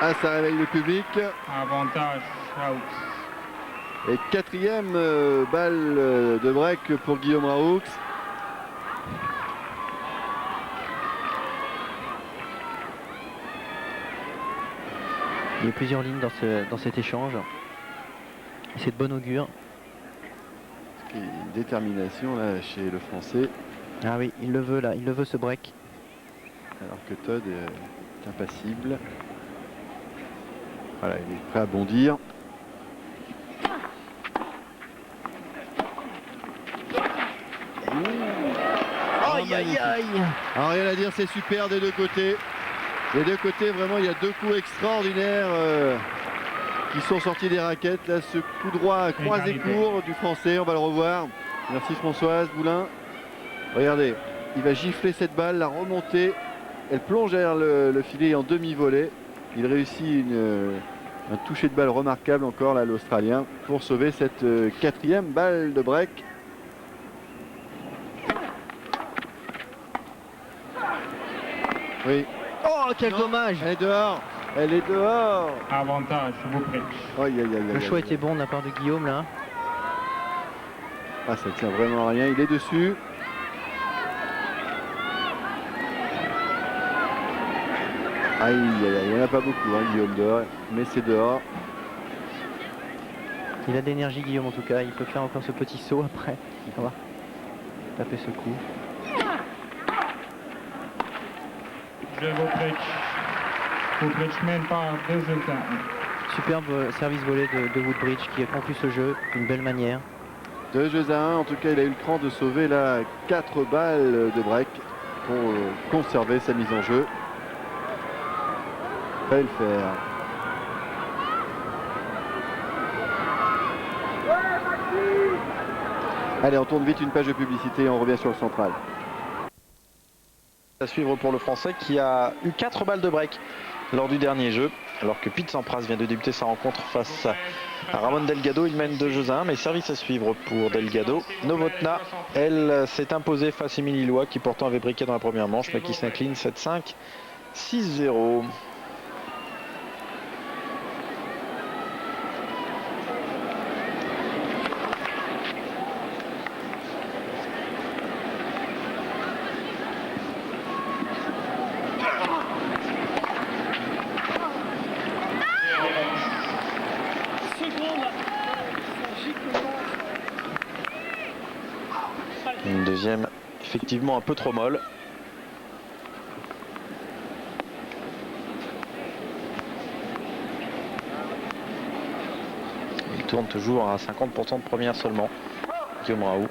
Ah, ça réveille le public. Avantage. Out. Et quatrième balle de break pour Guillaume Raoux. Il y a plusieurs lignes dans cet échange. Et c'est de bon augure. Il y a une détermination là chez le Français, Ah oui, il le veut là, il le veut ce break. alors que Todd est impassible. Voilà, il est prêt à bondir. Aïe aïe aïe. Alors rien à dire, c'est super des deux côtés. Des deux côtés, vraiment, il y a deux coups extraordinaires qui sont sortis des raquettes. Là, ce coup droit croisé Égalité. court du Français, on va le revoir. Merci Françoise Boulin. Regardez, il va gifler cette balle, la remonter. Elle plonge derrière le filet en demi-volée. Il réussit un toucher de balle remarquable encore là, l'Australien, pour sauver cette quatrième balle de break. Oui. Oh quel dommage. Elle est dehors. Elle est dehors. Avantage, Woodbridge. Aïe, aïe, aïe, Le aïe, choix aïe. était bon de la part de Guillaume là. Ah, ça tient vraiment à rien. Il est dessus. Aïe, aïe, aïe, il n'y en a pas beaucoup, hein, Guillaume dehors, mais c'est dehors. Il a de l'énergie, Guillaume, en tout cas. Il peut faire encore ce petit saut après. Il va taper ce coup. Je Woodbridge mène par 2 jeux à 1. Superbe service volé de Woodbridge qui a conclu ce jeu d'une belle manière. 2 jeux à 1, en tout cas il a eu le cran de sauver là 4 balles de break pour conserver sa mise en jeu. Il va le faire. Allez, on tourne vite une page de publicité et on revient sur le central. À suivre pour le Français qui a eu 4 balles de break lors du dernier jeu, alors que Pete Sampras vient de débuter sa rencontre face à Ramon Delgado. Il mène 2 jeux à 1, mais service à suivre pour Delgado. Novotná, elle, s'est imposée face à Émilie Lois, qui pourtant avait briqué dans la première manche, mais qui s'incline 7-5, 6-0. Une deuxième effectivement un peu trop molle. Il tourne toujours à 50% de première seulement, Guillaume Raoult.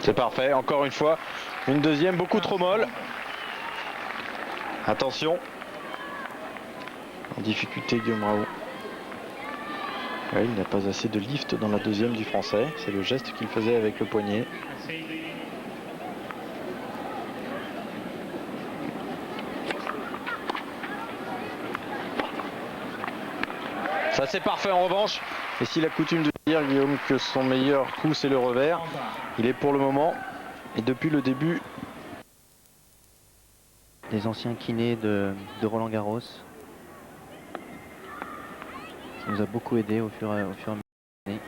C'est parfait, encore une fois, une deuxième beaucoup trop molle. Attention. En difficulté Guillaume Raoult. Ouais, il n'a pas assez de lift dans la deuxième du Français. C'est le geste qu'il faisait avec le poignet. Ça c'est parfait en revanche. Et s'il a coutume de dire, Guillaume, que son meilleur coup c'est le revers, il est pour le moment et depuis le début Les anciens kinés de Roland Garros. Ça nous a beaucoup aidé au fur et à mesure des années.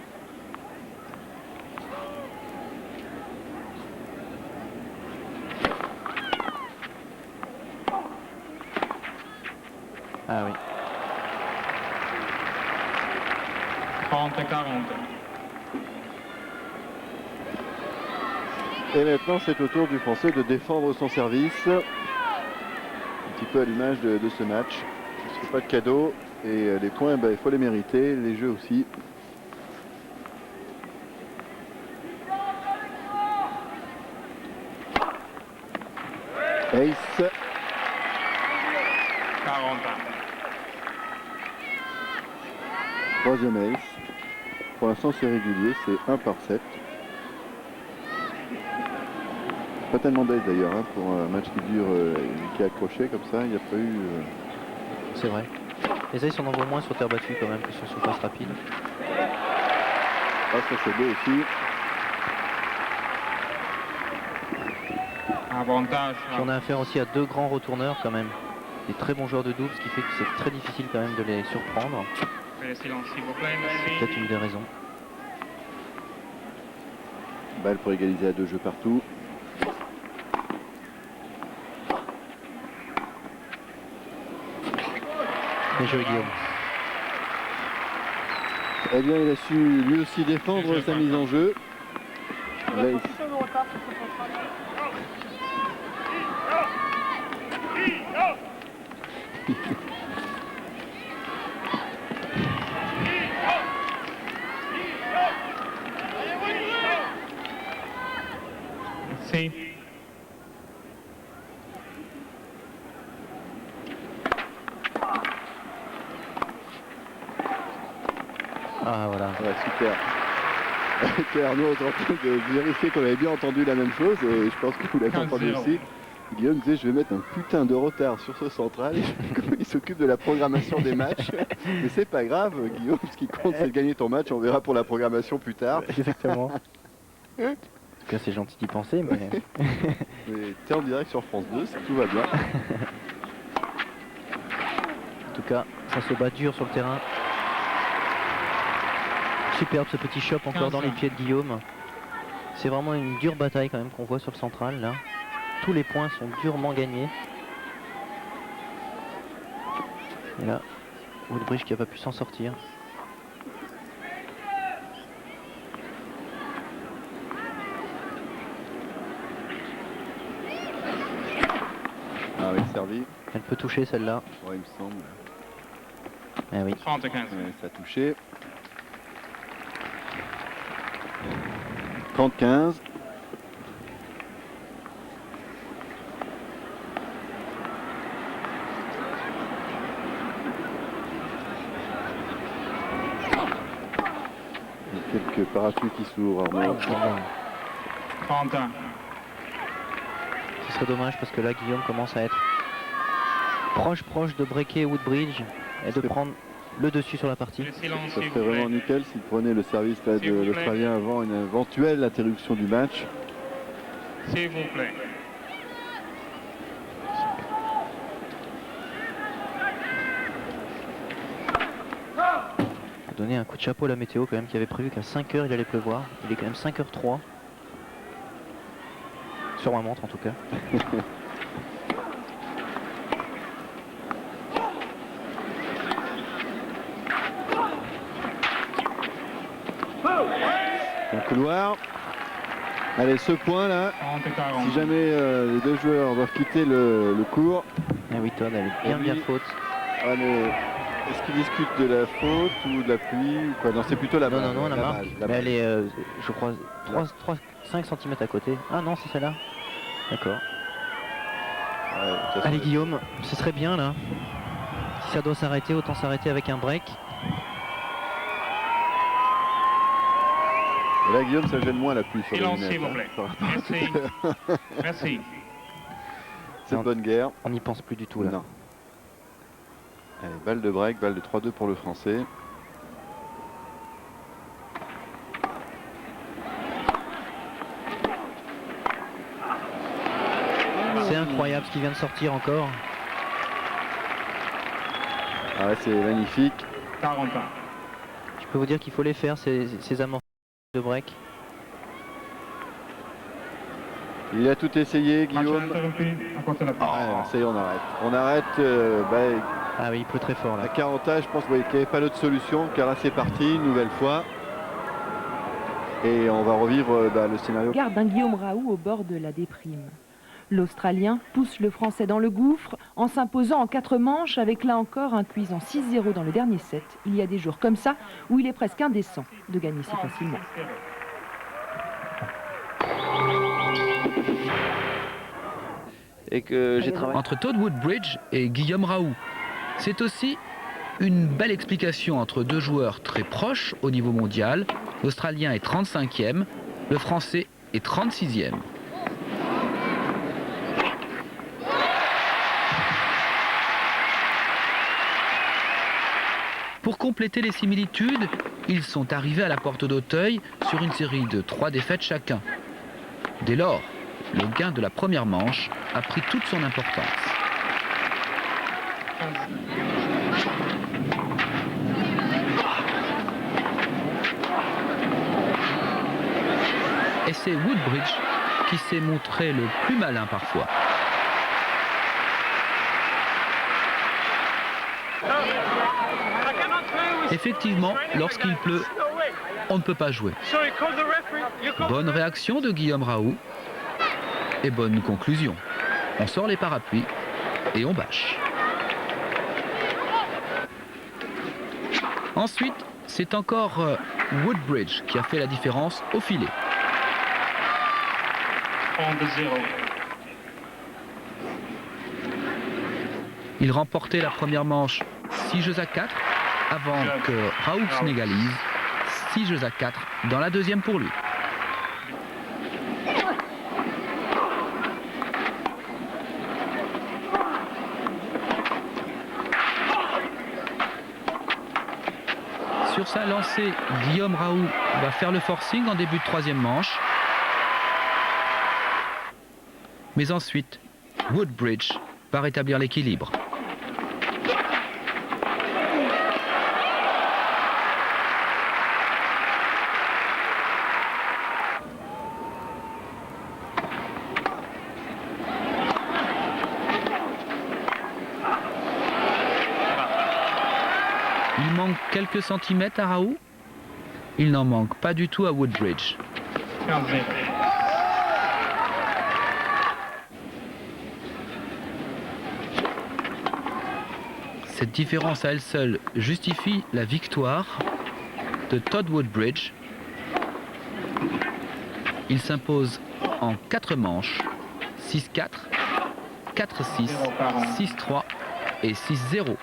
Ah oui. 30-40. Et maintenant c'est au tour du Français de défendre son service. Un petit peu à l'image de ce match. Il ne se fait pas de cadeau. Et les points, il faut les mériter, les jeux aussi. Ace. 40. Troisième ace. Pour l'instant c'est régulier, c'est 1 par 7. Pas tellement d'ace d'ailleurs, hein, pour un match qui dure, qui est accroché comme ça, il n'y a pas eu... C'est vrai. Les aces on en voit moins sur terre battue quand même que sur surface rapide. Ah, ça c'est beau aussi. Avantage. Puis on a affaire aussi à 2 grands retourneurs quand même. Des très bons joueurs de double, ce qui fait que c'est très difficile quand même de les surprendre. Veuillez silence s'il vous plaît, C'est merci. peut-être une des raisons. Balle pour égaliser à 2 jeux partout. Bien joué Guillaume. Eh bien, il a su lui aussi défendre sa mise en jeu. L'ace. Merci. Ah voilà. Ouais, super. Ok, Arnaud est en train de vérifier qu'on avait bien entendu la même chose et je pense que vous l'avez entendu 15-0. aussi. Guillaume disait je vais mettre un putain de retard sur ce central. Il s'occupe de la programmation des matchs. Mais c'est pas grave Guillaume, ce qui compte c'est de gagner ton match. On verra pour la programmation plus tard. Exactement. En tout cas, c'est gentil d'y penser, mais Mais t'es en direct sur France 2, tout va bien. En tout cas, ça se bat dur sur le terrain. Superbe ce petit chop encore dans les pieds de Guillaume. C'est vraiment une dure bataille quand même qu'on voit sur le central là. Tous les points sont durement gagnés. Et là, Woodbridge qui n'a pas pu s'en sortir. Ah oui, servi. Elle peut toucher celle-là. Ouais, il me semble. Eh oui. 30 à 15. Ouais, ça a touché. 30-15. Il y a quelques parachutes qui s'ouvrent, Arnaud. 31. Ce serait dommage parce que là Guillaume commence à être proche de breaker Woodbridge et de C'est- prendre le dessus sur la partie. Le silence, Ça s'il serait vous vraiment plaît. nickel s'il prenait le service là, S'il de vous plaît. l'Australien avant une éventuelle interruption du match. S'il vous plaît. Donner un coup de chapeau à la météo quand même qui avait prévu qu'à 5h il allait pleuvoir. Il est quand même 5h03. Sur ma montre en tout cas. Dans le couloir. Allez, ce point là, 30 et 40. si jamais les deux joueurs doivent quitter le court, Ah oui Todd, elle est bien Oui. faute. ah, mais est-ce qu'ils discutent de la faute ou de la pluie ou quoi? Non, c'est plutôt la Non, balle. non, non, la marque. balle, la Mais balle. elle est, je crois, 5 cm à côté. Ah non, c'est celle-là. D'accord. Ouais, de toute façon, Allez Guillaume, ce serait bien là. Si ça doit s'arrêter, autant s'arrêter avec un break. et là, Guillaume, ça gêne moins la pluie sur les Silence, lunettes. s'il vous hein, plaît. par rapport à Merci. tout à l'heure. Merci. C'est de bonne guerre. On n'y pense plus du tout là. Non. Allez, balle de break, balle de 3-2 pour le français. C'est incroyable ce qui vient de sortir encore. Ah ouais, c'est magnifique. 41. Je peux vous dire qu'il faut les faire ces amorces de break. Il a tout essayé, Match Guillaume. interrompu. À compter de la Ah, ça y est, on arrête. On arrête. Ah oui, il pleut très fort À là. 40 ans, je pense qu'il n'y avait pas d'autre solution, car là c'est parti, une nouvelle fois. Et on va revivre le scénario. Garde un Guillaume Raoult au bord de la déprime. L'Australien pousse le Français dans le gouffre en s'imposant en 4 manches avec là encore un cuisant 6-0 dans le dernier set. Il y a des jours comme ça où il est presque indécent de gagner si facilement. Et que j'ai travaillé. Entre Todd Woodbridge et Guillaume Raoult. C'est aussi une belle explication entre deux joueurs très proches au niveau mondial. L'Australien est 35e, le Français est 36e. Pour compléter les similitudes, ils sont arrivés à la porte d'Auteuil sur une série de 3 défaites chacun. Dès lors, le gain de la première manche a pris toute son importance. Et c'est Woodbridge qui s'est montré le plus malin parfois. Effectivement, lorsqu'il pleut, on ne peut pas jouer. Bonne réaction de Guillaume Raoult et bonne conclusion. On sort les parapluies et on bâche. Ensuite, c'est encore Woodbridge qui a fait la différence au filet. 30-0. Il remportait la première manche 6 jeux à 4 avant que Raoux n'égalise 6 jeux à 4 dans la deuxième pour lui. Sur sa lancée, Guillaume Raoux va faire le forcing en début de troisième manche. Mais ensuite, Woodbridge va rétablir l'équilibre. Il manque quelques centimètres à Raoux. Il n'en manque pas du tout à Woodbridge. 15-0. Cette différence à elle seule justifie la victoire de Todd Woodbridge. Il s'impose en 4 manches, 6-4, 4-6, 6-3 et 6-0.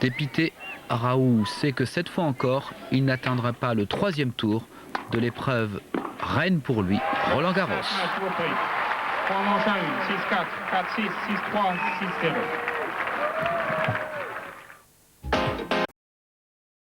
Dépité, Raoux sait que cette fois encore, il n'atteindra pas le 3e tour de l'épreuve reine pour lui, Roland Garros. 3 manches à 1, 6-4, 4-6, 6-3, 6-0.